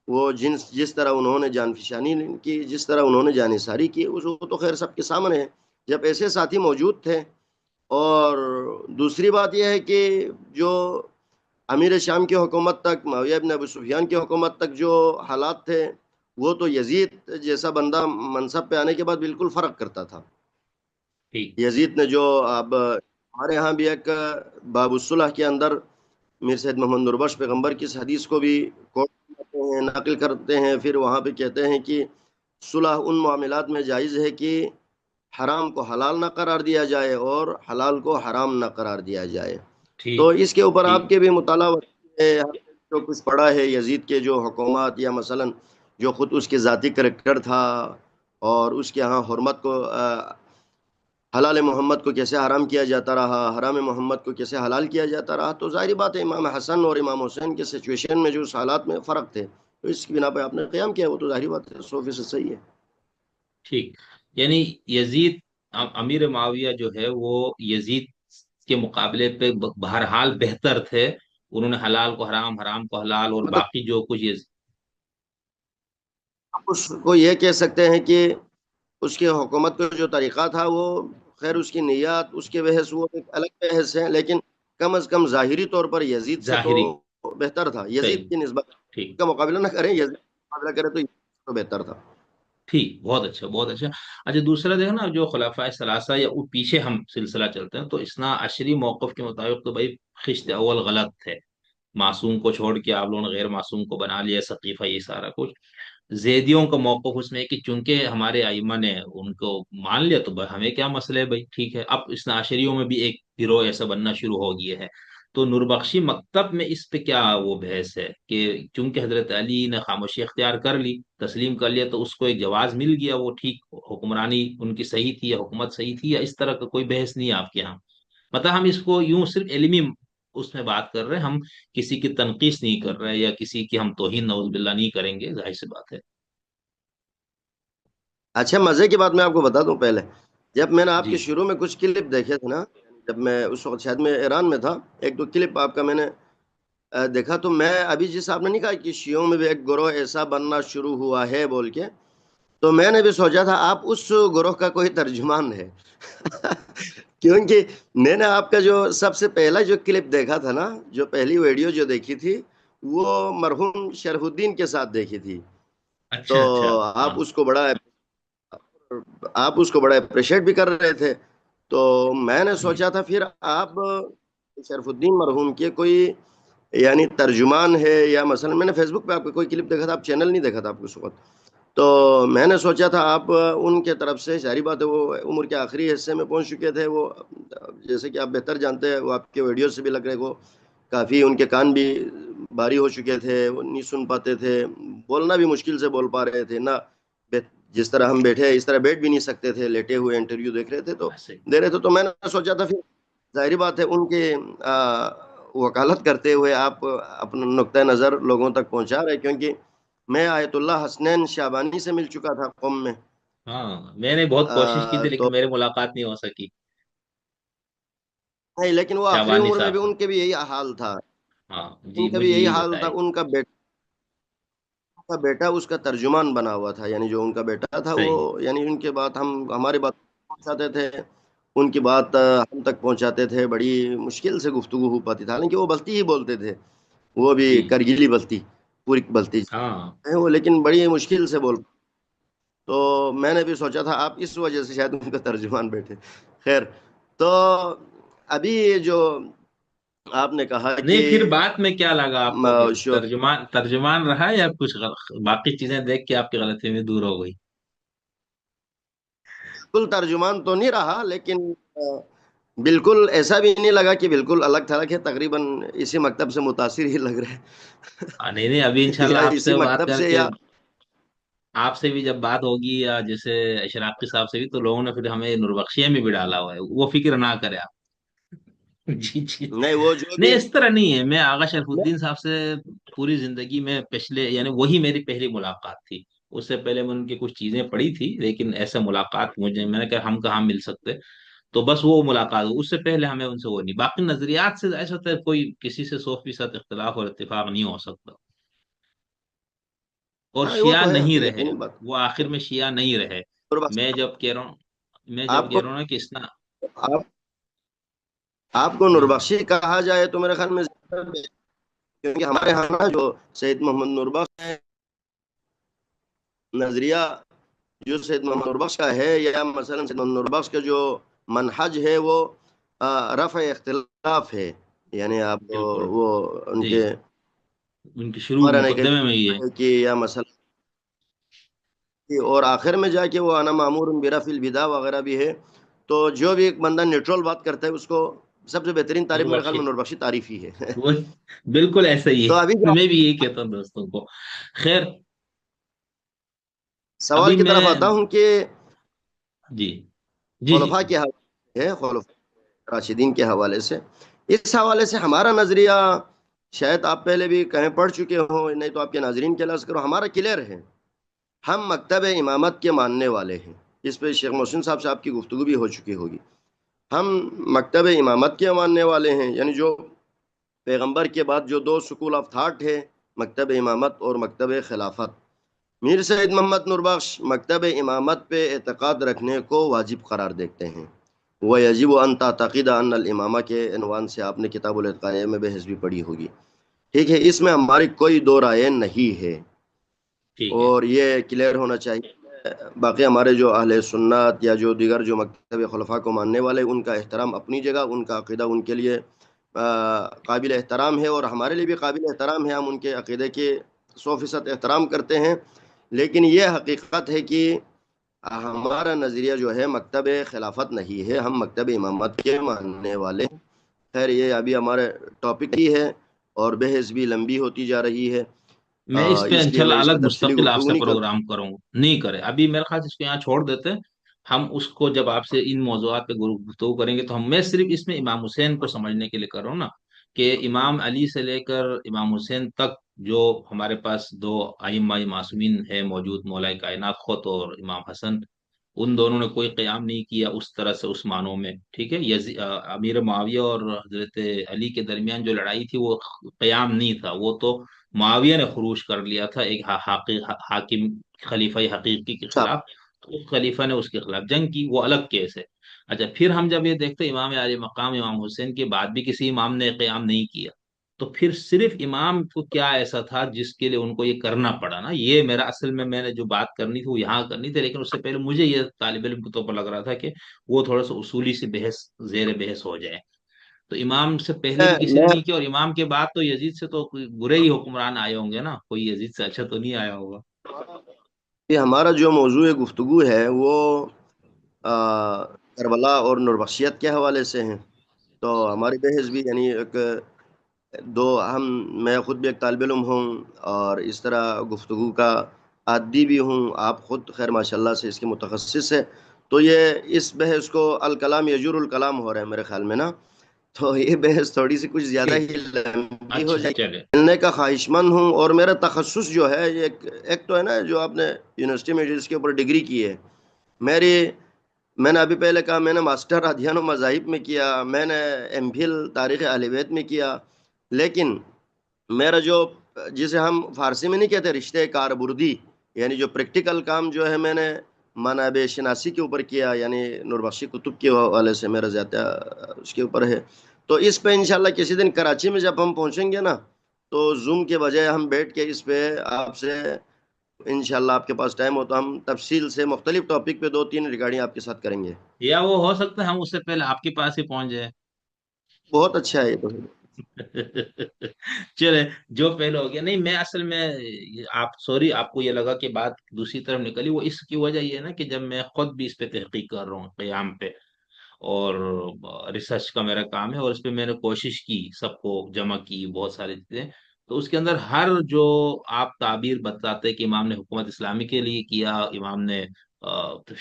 وہ جس طرح انہوں نے جان فشانی کی، جس طرح انہوں نے جانثاری کی، وہ تو خیر سب کے سامنے ہے. جب ایسے ساتھی موجود تھے، اور دوسری بات یہ ہے کہ جو امیر شام کی حکومت تک، معاویہ ابن ابو سفیان کی حکومت تک جو حالات تھے، وہ تو یزید جیسا بندہ منصب پہ آنے کے بعد بالکل فرق کرتا تھا. ٹھیک یزید نے جو اب ہمارے ہاں بھی ایک باب الصلح کے اندر میر سید محمد نوربخش پیغمبر کی اس حدیث کو بھی کوٹ کرتے ہیں، نقل کرتے ہیں، پھر وہاں پہ کہتے ہیں کہ صلح ان معاملات میں جائز ہے کہ حرام کو حلال نہ قرار دیا جائے اور حلال کو حرام نہ قرار دیا جائے. تو ٹھیک اس کے اوپر آپ ٹھیک کے بھی مطالعہ ہے، جو کچھ پڑھا ہے یزید کے جو حکومات، یا مثلا جو خود اس کے ذاتی کریکٹر تھا، اور اس کے ہاں حرمت کو حلال محمد کو کیسے حرام کیا جاتا رہا، حرام محمد کو کیسے حلال کیا جاتا رہا. تو ظاہری بات ہے امام حسن اور امام حسین کے سچویشن میں جو اس حالات میں فرق تھے، تو اس کی بنا پہ آپ نے قیام کیا، وہ تو ظاہری بات ہے 100% صحیح ہے. ٹھیک. یعنی یزید، امیر معاویہ جو ہے وہ یزید کے مقابلے پہ بہرحال بہتر تھے. انہوں نے حلال کو حرام، حرام کو حلال، اور مطلب باقی جو کچھ آپ اس کو یہ کہہ سکتے ہیں کہ اس کی حکومت کا جو طریقہ تھا وہ، خیر اس کی نیات، اس کے بحث وہ ایک الگ بحث ہے، لیکن کم از کم ظاہری طور پر یزید سے تو ظاہری. بہتر تھا. یزید صحیح. کی نسبت ٹھیک کا مقابلہ نہ کریں، یزید کا مقابلہ کریں تو یزید تو بہتر تھا. ٹھیک. بہت اچھا بہت اچھا. اچھا، دوسرا دیکھو نا، جو خلفائے ثلاثہ یا پیچھے ہم سلسلہ چلتے ہیں تو اسنا عشری موقف کے مطابق تو بھائی خشت اول غلط تھے. معصوم کو چھوڑ کے آپ لوگوں نے غیر معصوم کو بنا لیا سقیفہ، یہ سارا کچھ. زیدیوں کا موقف اس میں ہے کہ چونکہ ہمارے ائمہ نے ان کو مان لیا تو ہمیں کیا مسئلہ ہے بھائی، ٹھیک ہے. اب اس عشریوں میں بھی ایک گروہ ایسا بننا شروع ہو گیا ہے. تو نوربخشی مکتب میں اس پہ کیا وہ بحث ہے کہ چونکہ حضرت علی نے خاموشی اختیار کر لی، تسلیم کر لیا، تو اس کو ایک جواز مل گیا، وہ ٹھیک حکمرانی ان کی صحیح تھی یا حکومت صحیح تھی، یا اس طرح کا کوئی بحث نہیں ہے آپ کے یہاں؟ مطلب ہم اس کو یوں صرف علمی اس میں بات کر رہے ہیں، ہم کسی کی تنقیص نہیں کر رہے یا کسی کی ہم توہین نعوذ باللہ نہیں کریں گے، ظاہر سی بات ہے. اچھا، مزے کی بات میں آپ کو بتا دوں. پہلے جب میں نے آپ جی کے شروع میں کچھ کلپ دیکھے تھے نا، جب میں اس وقت شاید میں ایران میں تھا، ایک دو کلپ آپ کا میں نے دیکھا، تو میں ابھی جس آپ نے نہیں کہا کہ شیعوں میں بھی ایک گروہ ایسا بننا شروع ہوا ہے بول کے، تو میں نے بھی سوچا تھا آپ اس گروہ کا کوئی ترجمان ہے. کیونکہ میں نے آپ کا جو سب سے پہلا جو کلپ دیکھا تھا نا، جو پہلی ویڈیو جو دیکھی تھی، وہ مرحوم شرف الدین کے ساتھ دیکھی تھی. تو اچھا اچھا. ہاں. آپ اس کو بڑا آپ اس کو بڑا اپریشیٹ بھی کر رہے تھے. تو میں نے جی. سوچا تھا پھر آپ شرف الدین مرحوم کے کوئی یعنی ترجمان ہے، یا مثلا میں نے فیس بک پہ آپ کا کوئی کلپ دیکھا تھا، آپ چینل نہیں دیکھا تھا آپ کو اس وقت. تو میں نے سوچا تھا آپ ان کے طرف سے، ظاہری بات ہے وہ عمر کے آخری حصے میں پہنچ چکے تھے وہ، جیسے کہ آپ بہتر جانتے ہیں، وہ آپ کے ویڈیو سے بھی لگ رہے کو کافی ان کے کان بھی بھاری ہو چکے تھے، وہ نہیں سن پاتے تھے، بولنا بھی مشکل سے بول پا رہے تھے نہ. جس طرح ہم بیٹھے اس طرح بیٹھ بھی نہیں سکتے تھے، لیٹے ہوئے انٹرویو دیکھ رہے تھے تو صحیح. دے رہے تھے. تو میں نے سوچا تھا پھر ظاہری بات ہے ان کے وکالت کرتے ہوئے آپ اپنا نقطۂ نظر لوگوں تک پہنچا رہے، کیونکہ میں آیت اللہ حسنین شعبانی سے مل چکا تھا قم میں. ہاں میں نے بہت کوشش کی تھی تو لیکن میری ملاقات نہیں ہو سکی نہیں، لیکن وہ آخری شعبانی عمر میں صاحب بھی سے. ان کے بھی یہی حال تھا. ہاں جی ان کا بھی مجھے یہی یہی حال تھا. بتائے. ان کا بیٹا اس کا ترجمان بنا ہوا تھا، یعنی جو ان کا بیٹا تھا وہ، صحیح. یعنی ان کے بات ہماری بات پہنچاتے تھے، ان کی بات ہم تک پہنچاتے تھے. بڑی مشکل سے گفتگو ہو پاتی تھی، حالانکہ وہ بلتی ہی بولتے تھے، وہ بھی جی. کرگیلی بلتی، پوری بلتی ہاں. ہے وہ، لیکن بڑی مشکل سے بول. تو میں نے بھی سوچا تھا آپ اس وجہ سے شاید ان کا ترجمان بیٹھے. خیر. تو ابھی جو آپ نے کہا کہ نہیں پھر بات میں کیا لگا آپ کو؟ پھر شو ترجمان رہا یا کچھ باقی چیزیں دیکھ کے آپ کی غلطی میں دور ہو گئی؟ بالکل ترجمان تو نہیں رہا، لیکن بالکل ایسا بھی نہیں لگا کہ بالکل الگ تھلگ ہے. تقریباً اسی مکتب سے متاثر ہی لگ رہے نہیں نہیں، ابھی ہیں انشاءاللہ یا آپ اسی سے بات مکتب کر سے کے، یا آپ سے بھی جب بات ہوگی یا جیسے اشراقی صاحب سے بھی، تو لوگوں نے پھر ہمیں نوربخشیہ میں بھی ڈالا ہوا ہے، وہ فکر نہ کرے آپ. جی جی. نہیں وہ جو نہیں بھی. اس طرح نہیں ہے. میں آغا شرف الدین صاحب سے پوری زندگی میں پچھلے، یعنی وہی میری پہلی ملاقات تھی. اس سے پہلے میں ان کی کچھ چیزیں پڑھی تھی لیکن ایسے ملاقات مجھے، میں نے کہا ہم کہاں مل سکتے. تو بس وہ ملاقات اس سے پہلے ہمیں ان سے وہ نہیں. باقی نظریات سے ایسا ہوتا ہے، کوئی کسی سے 100% اختلاف اور اتفاق نہیں ہو سکتا. اور ہاں وہ شیعہ تو ہے نہیں رہے. یقینی بات. وہ آخر میں شیعہ نہیں رہے. اور بس میں جب کہہ رہا ہوں میں آپ جب کو کہہ رہا ہوں نا کہ آپ آپ کو ہاں نوربخشی کہا جائے تو میرے خیال میں زیادہ بہتر، کیونکہ ہمارے ہاں نا جو سید محمد نوربخش ہے، نظریہ جو سید محمد نوربخش کا ہے، یا مثلا سید محمد نوربخش کا جو منہج ہے، وہ رفع اختلاف ہے. یعنی آپ بالکل. وہ ان جی. کے ان کی شروع ہمارا نہیں مقدمے میں ہی ہے. کہ یا مثلا اور آخر میں جا کے وہ انا معمور برفع البدع وغیرہ بھی ہے. تو جو بھی ایک بندہ نیوٹرل بات کرتا ہے، اس کو سب سے بہترین تعریف میرے خیال نوربخشی. میں نوربخشی تعریف ہی ہے. وہ بالکل ایسا ہی تو ابھی ہے. جو میں بھی یہی کہتا ہوں دوستوں کو. خیر. سوال ابھی کی میں. طرف آتا ہوں کہ جی جی جی. خلفاء کے حوالے ہے، خلفاء راشدین کے حوالے سے، اس حوالے سے ہمارا نظریہ شاید آپ پہلے بھی کہیں پڑھ چکے ہوں، نہیں تو آپ کے ناظرین کے لحاظ کرو، ہمارا کلیئر ہے. ہم مکتب امامت کے ماننے والے ہیں. اس پہ شیخ محسن صاحب سے آپ کی گفتگو بھی ہو چکی ہوگی. ہم مکتب امامت کے ماننے والے ہیں، یعنی جو پیغمبر کے بعد جو دو سکول آف تھاٹ ہے، مکتب امامت اور مکتب خلافت. میر سید محمد نوربخش مکتب امامت پہ اعتقاد رکھنے کو واجب قرار دیتے ہیں. وہ یجب ان تعتقد ان الامامہ کے عنوان سے آپ نے کتاب الاتقان میں بحث بھی پڑھی ہوگی. ٹھیک ہے، اس میں ہماری کوئی دو رائے نہیں ہے، ٹھیک ہے. اور یہ کلیئر ہونا چاہیے. باقی ہمارے جو اہل سنت یا جو دیگر جو مکتب خلفاء کو ماننے والے، ان کا احترام اپنی جگہ، ان کا عقیدہ ان کے لیے قابل احترام ہے، اور ہمارے لیے بھی قابل احترام ہے. ہم ان کے عقیدے کے 100% احترام کرتے ہیں. لیکن یہ حقیقت ہے کہ ہمارا نظریہ جو ہے مکتب خلافت نہیں ہے، ہم مکتب امامت کے ماننے والے ہیں. خیر، یہ ابھی ہمارے ٹاپک ہی ہے، اور بحث بھی لمبی ہوتی جا رہی ہے. میں اس پہ اس لیے انشاءاللہ میں اس پہ الگ تفصیلی مستقل آپ گفتگو سے نہیں کروں. پروگرام کروں. نہیں کرے ابھی میرے خیال سے اس کو یہاں چھوڑ دیتے. ہم اس کو جب آپ سے ان موضوعات پہ گفتگو کریں گے تو میں صرف اس میں امام حسین کو سمجھنے کے لیے کر رہا ہوں نا، کہ امام علی سے لے کر امام حسین تک جو ہمارے پاس دو ائمہ معصومین ہے موجود، مولا کائنات خود اور امام حسن، ان دونوں نے کوئی قیام نہیں کیا اس طرح سے اس معنوں میں. ٹھیک ہے. امیر معاویہ اور حضرت علی کے درمیان جو لڑائی تھی وہ قیام نہیں تھا، وہ تو معاویہ نے خروج کر لیا تھا ایک حاکم خلیفہ حقیقی کے صاحب خلاف. اس خلیفہ نے اس کے خلاف جنگ کی، وہ الگ کیس ہے۔ اچھا، پھر ہم جب یہ دیکھتے ہیں امام علی مقام امام حسین کے بعد بھی کسی امام نے قیام نہیں کیا، تو پھر صرف امام کو کیا ایسا تھا جس کے لیے ان کو یہ کرنا پڑا نا؟ یہ میرا اصل میں نے جو بات کرنی تھی وہ یہاں کرنی تھی، لیکن اس سے پہلے مجھے یہ طالب علم کے طور پر لگ رہا تھا کہ وہ تھوڑا سا اصولی سی بحث، زیر بحث ہو جائے۔ تو امام سے پہلے بھی کسی نے میں نہیں کیا، اور امام کے بعد تو یزید سے تو کوئی برے ہی حکمران آئے ہوں گے نا، کوئی یزید سے اچھا تو نہیں آیا ہوگا۔ یہ ہمارا جو موضوع گفتگو ہے وہ کربلا اور نوربخشیت کے حوالے سے ہیں، تو ہماری بحث بھی یعنی ایک دو ہم میں خود بھی ایک طالب علم ہوں اور اس طرح گفتگو کا عادی بھی ہوں، آپ خود خیر ماشاءاللہ سے اس کے متخصص ہے، تو یہ اس بحث کو الکلام یجور الکلام ہو رہا ہے میرے خیال میں نا، تو یہ بحث تھوڑی سی کچھ زیادہ ٹھیک، ہی لمبی ہو اچھا جائے چلے۔ گی، ملنے کا خواہش مند ہوں، اور میرا تخصص جو ہے یہ ایک تو ہے نا جو آپ نے یونیورسٹی میں جس کے اوپر ڈگری کی ہے، میری میں نے ابھی پہلے کہا میں نے ماسٹر ادھیان و مذاہب میں کیا، میں نے ایم فل تاریخ اہل بیت میں کیا، لیکن میرا جو جسے ہم فارسی میں نہیں کہتے رشتے کاربردی، یعنی جو پریکٹیکل کام جو ہے میں نے منابع شناسی کے اوپر کیا، یعنی نوربخشی کتب کے حوالے سے میرا زیادہ اس کے اوپر ہے، تو اس پہ انشاءاللہ کسی دن کراچی میں جب ہم پہنچیں گے نا، تو زوم کے بجائے ہم بیٹھ کے اس پہ آپ سے انشاءاللہ آپ کے پاس ٹائم ہو تو ہم تفصیل سے مختلف ٹاپک پہ دو تین ریکارڈنگ آپ کے ساتھ کریں گے۔ یا وہ ہو سکتا ہے ہم اس سے پہلے آپ کے پاس ہی پہنچ جائیں۔ بہت اچھا ہے یہ تو۔ چلے، جو پہلے ہو گیا، نہیں میں اصل میں، آپ سوری آپ کو یہ لگا کہ بات دوسری طرف نکلی، وہ اس کی وجہ یہ ہے نا کہ جب میں خود بھی اس پہ تحقیق کر رہا ہوں قیام پہ، اور ریسرچ کا میرا کام ہے، اور اس پہ میں نے کوشش کی، سب کو جمع کی بہت ساری چیزیں، تو اس کے اندر ہر جو آپ تعبیر بتاتے کہ امام نے حکومت اسلامی کے لیے کیا، امام نے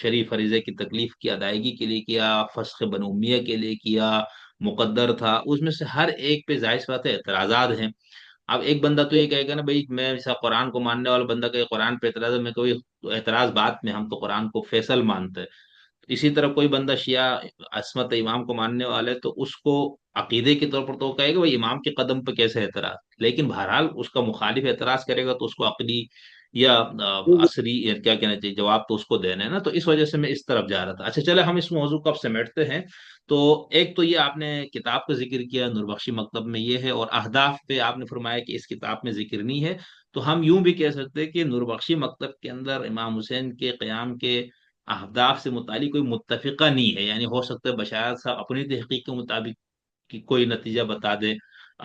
شریف فریضے کی تکلیف کی ادائیگی کے لیے کیا، فسخ بن امیہ کے لیے کیا، مقدر تھا، اس میں سے ہر ایک پہ ظاہر سی بات ہے اعتراضات ہیں۔ اب ایک بندہ تو یہ کہے گا نا بھائی، میں ایسا قرآن کو ماننے والا بندہ کہ قرآن پہ اعتراض ہے، میں کوئی اعتراض بات میں، ہم تو قرآن کو فیصل مانتے ہیں۔ اسی طرح کوئی بندہ شیعہ عصمت امام کو ماننے والا ہے تو اس کو عقیدے کے طور پر تو وہ کہے گا بھائی امام کے قدم پہ کیسے اعتراض، لیکن بہرحال اس کا مخالف اعتراض کرے گا تو اس کو عقلی یا عصری یا کیا کہنا چاہیے جواب تو اس کو دینا ہے نا، تو اس وجہ سے میں اس طرف جا رہا تھا۔ اچھا چلے، ہم اس موضوع کو اب سمیٹتے ہیں۔ تو ایک تو یہ آپ نے کتاب کا ذکر کیا، نوربخشی مکتب میں یہ ہے، اور اہداف پہ آپ نے فرمایا کہ اس کتاب میں ذکر نہیں ہے، تو ہم یوں بھی کہہ سکتے ہیں کہ نوربخشی مکتب کے اندر امام حسین کے قیام کے اہداف سے متعلق کوئی متفقہ نہیں ہے، یعنی ہو سکتا ہے بشار صاحب اپنی تحقیق کے مطابق کوئی نتیجہ بتا دے،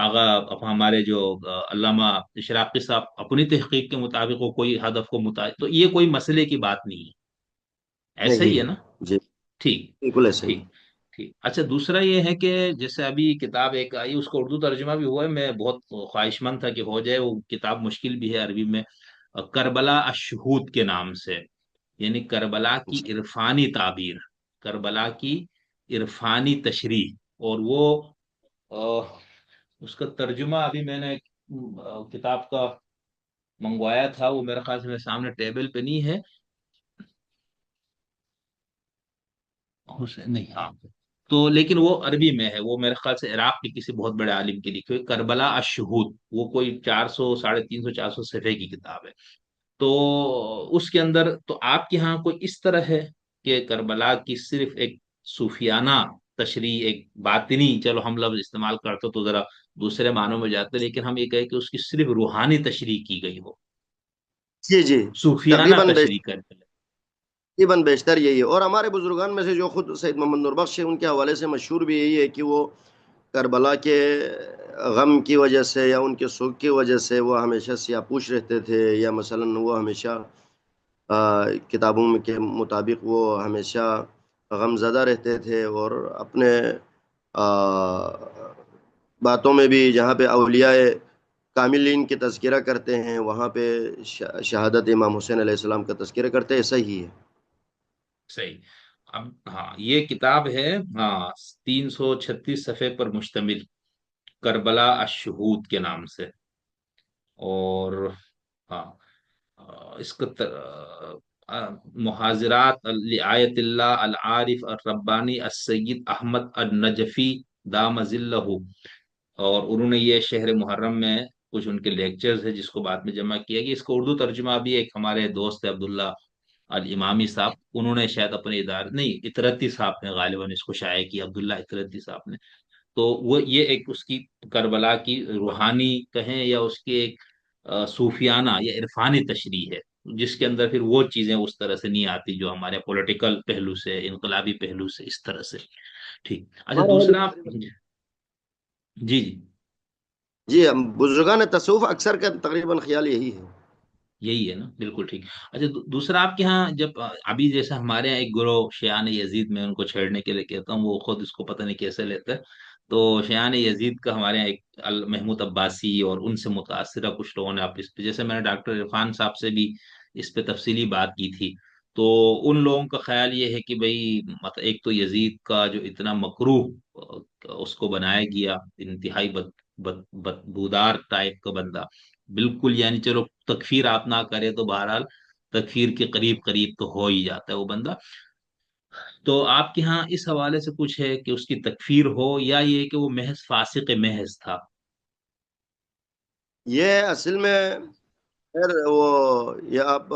آغا ہمارے جو علامہ اشراقی صاحب اپنی تحقیق کے مطابق وہ کوئی ہدف کو مطابق، تو یہ کوئی مسئلے کی بات نہیں ہے، ایسا ہی نہیں ہے نا؟ جی، ٹھیک، بالکل ایسے ہی۔ ٹھیک، ٹھیک۔ اچھا، دوسرا یہ ہے کہ جیسے ابھی کتاب ایک آئی، اس کو اردو ترجمہ بھی ہوا ہے، میں بہت خواہش مند تھا کہ ہو جائے، وہ کتاب مشکل بھی ہے عربی میں، کربلا الشہود کے نام سے، یعنی کربلا کی عرفانی تعبیر، کربلا کی عرفانی تشریح، اور وہ آہ، اس کا ترجمہ ابھی میں نے کتاب کا منگوایا تھا، وہ میرے خیال سے میرے سامنے ٹیبل پہ نہیں ہے، حسین نہیں، ہاں، تو لیکن وہ عربی میں ہے، وہ میرے خیال سے عراق کے کسی بہت بڑے عالم کے لکھے ہوئے، کربلا الشہود، وہ کوئی 400 350 400 صفحے کی کتاب ہے۔ تو اس کے اندر تو آپ کے ہاں کوئی اس طرح ہے کہ کربلا کی صرف ایک صوفیانہ تشریح، ایک باطنی، چلو ہم لفظ استعمال کرتے تو ذرا دوسرے معنوں میں جاتے، لیکن ہم یہ کہیں کہ اس کی صرف روحانی تشریح کی گئی ہو، جی جی، صوفیانہ تقریباً تشریح کر کے؟ تقریباً بیشتر یہی ہے، اور ہمارے بزرگان میں سے جو خود سید محمد نوربخش ہے ان کے حوالے سے مشہور بھی یہی ہے کہ وہ کربلا کے غم کی وجہ سے یا ان کے سوگ کی وجہ سے وہ ہمیشہ سیاہ پوش رہتے تھے، یا مثلاً وہ ہمیشہ کتابوں میں کے مطابق وہ ہمیشہ غم زدہ رہتے تھے، اور اپنے آ، باتوں میں بھی جہاں پہ اولیاء کاملین کی تذکرہ کرتے ہیں وہاں پہ شہادت امام حسین علیہ السلام کا تذکرہ کرتے ہیں، ایسا ہی ہے۔ صحیح۔ اب ہاں، یہ کتاب ہے، ہاں، 336 صفحے پر مشتمل، کربلا الشہود کے نام سے، اور ہاں، اس کا محاضرات لآیت اللہ العارف الربانی السید احمد النجفی دام ذلہ، اور انہوں نے یہ شہر محرم میں کچھ ان کے لیکچرز ہے جس کو بعد میں جمع کیا گیا، اس کو اردو ترجمہ بھی ایک ہمارے دوست ہے عبداللہ الامامی صاحب، انہوں نے شاید اپنے ادارے نہیں، اطرتی صاحب نے غالباً اس کو شائع کیا، عبداللہ اطرتی صاحب نے. تو وہ یہ ایک اس کی کربلا کی روحانی کہیں یا اس کی ایک صوفیانہ یا عرفانی تشریح ہے، جس کے اندر پھر وہ چیزیں اس طرح سے نہیں آتی جو ہمارے پولیٹیکل پہلو سے، انقلابی پہلو سے اس طرح سے. ٹھیک. اچھا ہمارے یہاں بھی دوسرا تقریباً جی جی جی، ہم بزرگان تصوف اکثر کا تقریباً خیال یہی ہے. یہی ہے نا، بالکل ٹھیک. اچھا دوسرا آپ کے ہاں جب ابھی جیسے ہمارے یہاں ایک گروہ شیعان یزید، میں ان کو چھیڑنے کے لیے کہتا ہوں، وہ خود اس کو پتہ نہیں کیسے لیتے ہیں. تو شیعان یزید کا ہمارے یہاں ایک محمود عباسی اور ان سے متاثرہ کچھ لوگوں نے، آپ اس پہ جیسے میں نے ڈاکٹر عرفان صاحب سے بھی اس پہ تفصیلی بات کی تھی. تو ان لوگوں کا خیال یہ ہے کہ بھئی مطلب ایک تو یزید کا جو اتنا مکروہ اس کو بنایا گیا، انتہائی بدبودار ٹائپ کا بندہ، بالکل یعنی چلو تکفیر آپ نہ کرے تو بہرحال تکفیر کے قریب قریب تو ہو ہی جاتا ہے وہ بندہ. تو آپ کے ہاں اس حوالے سے کچھ ہے کہ اس کی تکفیر ہو، یا یہ کہ وہ محض فاسق محض تھا؟ یہ اصل میں خیر وہ یہ آپ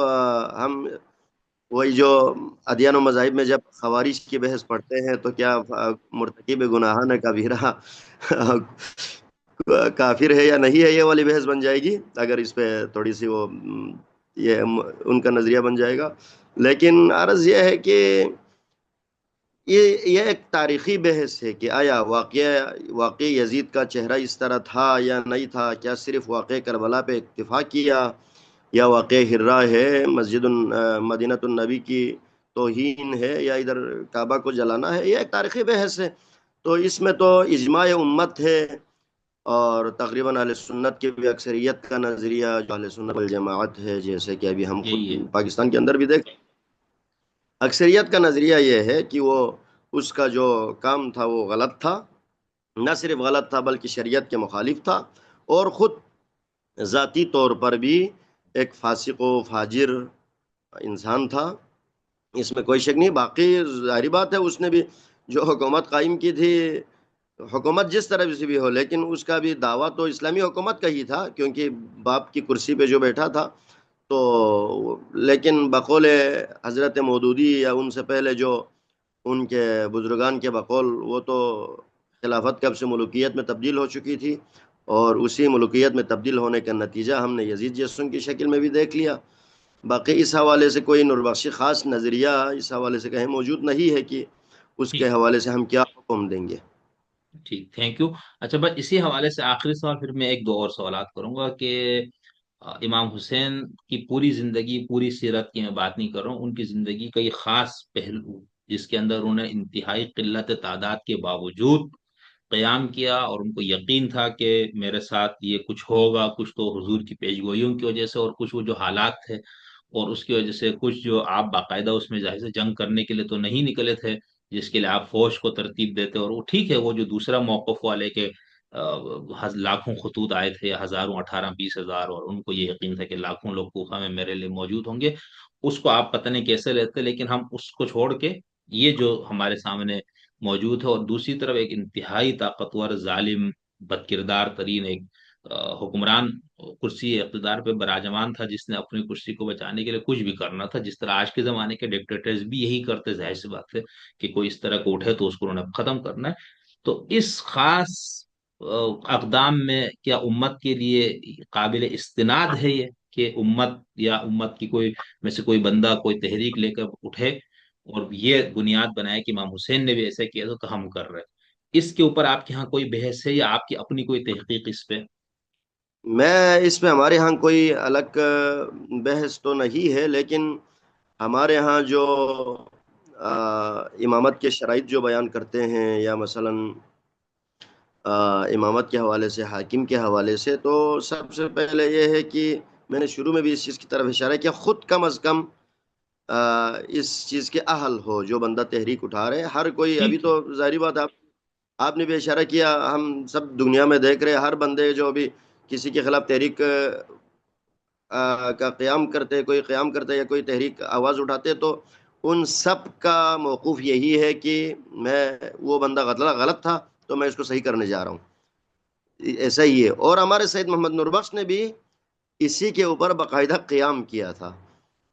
ہم وہی جو ادیان و مذاہب میں جب خوارج کی بحث پڑھتے ہیں تو کیا مرتکب گناہان کبیرہ کافر ہے یا نہیں ہے، یہ والی بحث بن جائے گی اگر اس پہ تھوڑی سی وہ یہ ان کا نظریہ بن جائے گا. لیکن عرض یہ ہے کہ یہ ایک تاریخی بحث ہے کہ آیا واقع یزید کا چہرہ اس طرح تھا یا نہیں تھا، کیا صرف واقع کربلا پہ اکتفا کیا، یا واقع ہررا ہے، مسجد مدینہ النبی کی توہین ہے، یا ادھر کعبہ کو جلانا ہے. یہ ایک تاریخی بحث ہے. تو اس میں تو اجماع امت ہے، اور تقریباً اہل سنت کی بھی اکثریت کا نظریہ جو اہل سنت والجماعت ہے، جیسے کہ ابھی ہم خود یہی ہے. پاکستان کے اندر بھی دیکھ، اکثریت کا نظریہ یہ ہے کہ وہ اس کا جو کام تھا وہ غلط تھا. نہ صرف غلط تھا بلکہ شریعت کے مخالف تھا، اور خود ذاتی طور پر بھی ایک فاسق و فاجر انسان تھا. اس میں کوئی شک نہیں. باقی ظاہری بات ہے اس نے بھی جو حکومت قائم کی تھی، حکومت جس طرح سے بھی ہو، لیکن اس کا بھی دعویٰ تو اسلامی حکومت کا ہی تھا، کیونکہ باپ کی کرسی پہ جو بیٹھا تھا. تو لیکن بقول حضرت مودودی یا ان سے پہلے جو ان کے بزرگان کے بقول، وہ تو خلافت کب سے ملوکیت میں تبدیل ہو چکی تھی، اور اسی ملوکیت میں تبدیل ہونے کا نتیجہ ہم نے یزید جیسوں کی شکل میں بھی دیکھ لیا. باقی اس حوالے سے کوئی نوربخشی خاص نظریہ اس حوالے سے کہیں موجود نہیں ہے کہ اس کے ٹھیک حوالے سے ہم کیا حکم دیں گے. ٹھیک، تھینک یو. اچھا بس اسی حوالے سے آخری سوال، پھر میں ایک دو اور سوالات کروں گا کہ امام حسین کی پوری زندگی، پوری سیرت کی میں بات نہیں کر رہا ہوں، ان کی زندگی کا یہ خاص پہلو جس کے اندر انہوں نے انتہائی قلت تعداد کے باوجود قیام کیا، اور ان کو یقین تھا کہ میرے ساتھ یہ کچھ ہوگا، کچھ تو حضور کی پیشگوئیوں کی وجہ سے، اور کچھ وہ جو حالات تھے اور اس کی وجہ سے، کچھ جو آپ باقاعدہ اس میں ظاہر سے جنگ کرنے کے لیے تو نہیں نکلے تھے جس کے لیے آپ فوج کو ترتیب دیتے. اور وہ ٹھیک ہے، وہ جو دوسرا موقف والے کے لاکھوں خطوط آئے تھے، ہزاروں، 18-20 ہزار، اور ان کو یہ یقین تھا کہ لاکھوں لوگ کوفہ میں میرے لیے موجود ہوں گے، اس کو آپ پتہ نہیں کیسے لیتے. لیکن ہم اس کو چھوڑ کے یہ جو ہمارے سامنے موجود ہے، اور دوسری طرف ایک انتہائی طاقتور، ظالم، بد کردار ترین ایک حکمران کرسی اقتدار پہ براجمان تھا، جس نے اپنی کرسی کو بچانے کے لیے کچھ بھی کرنا تھا، جس طرح آج کے زمانے کے ڈکٹیٹرز بھی یہی کرتے. ظاہر سی بات ہے کہ کوئی اس طرح کو اٹھے تو اس کو انہوں نے ختم کرنا ہے. تو اس خاص اقدام میں کیا امت کے لیے قابل استناد ہے یہ کہ امت یا امت کی کوئی میں سے کوئی بندہ کوئی تحریک لے کر اٹھے اور یہ بنیاد بنائے کہ امام حسین نے بھی ایسا کیا تو ہم کر رہے ہیں؟ اس کے اوپر آپ کے ہاں کوئی بحث ہے یا آپ کی اپنی کوئی تحقیق اس پہ؟ میں اس میں ہمارے ہاں کوئی الگ بحث تو نہیں ہے، لیکن ہمارے ہاں جو امامت کے شرائط جو بیان کرتے ہیں، یا مثلا امامت کے حوالے سے، حاکم کے حوالے سے، تو سب سے پہلے یہ ہے کہ میں نے شروع میں بھی اس چیز کی طرف اشارہ کیا، خود کم از کم اس چیز کے اہل ہو جو بندہ تحریک اٹھا رہے. ہر کوئی ابھی ٹھیک ہے. تو ظاہری بات ہے، آپ نے بھی اشارہ کیا، ہم سب دنیا میں دیکھ رہے ہر بندے جو ابھی کسی کے خلاف تحریک کا قیام کرتے، کوئی قیام کرتے یا کوئی تحریک آواز اٹھاتے، تو ان سب کا موقف یہی ہے کہ میں وہ بندہ غلط تھا تو میں اس کو صحیح کرنے جا رہا ہوں. ایسا ہی ہے. اور ہمارے سید محمد نوربخش نے بھی اسی کے اوپر باقاعدہ قیام کیا تھا.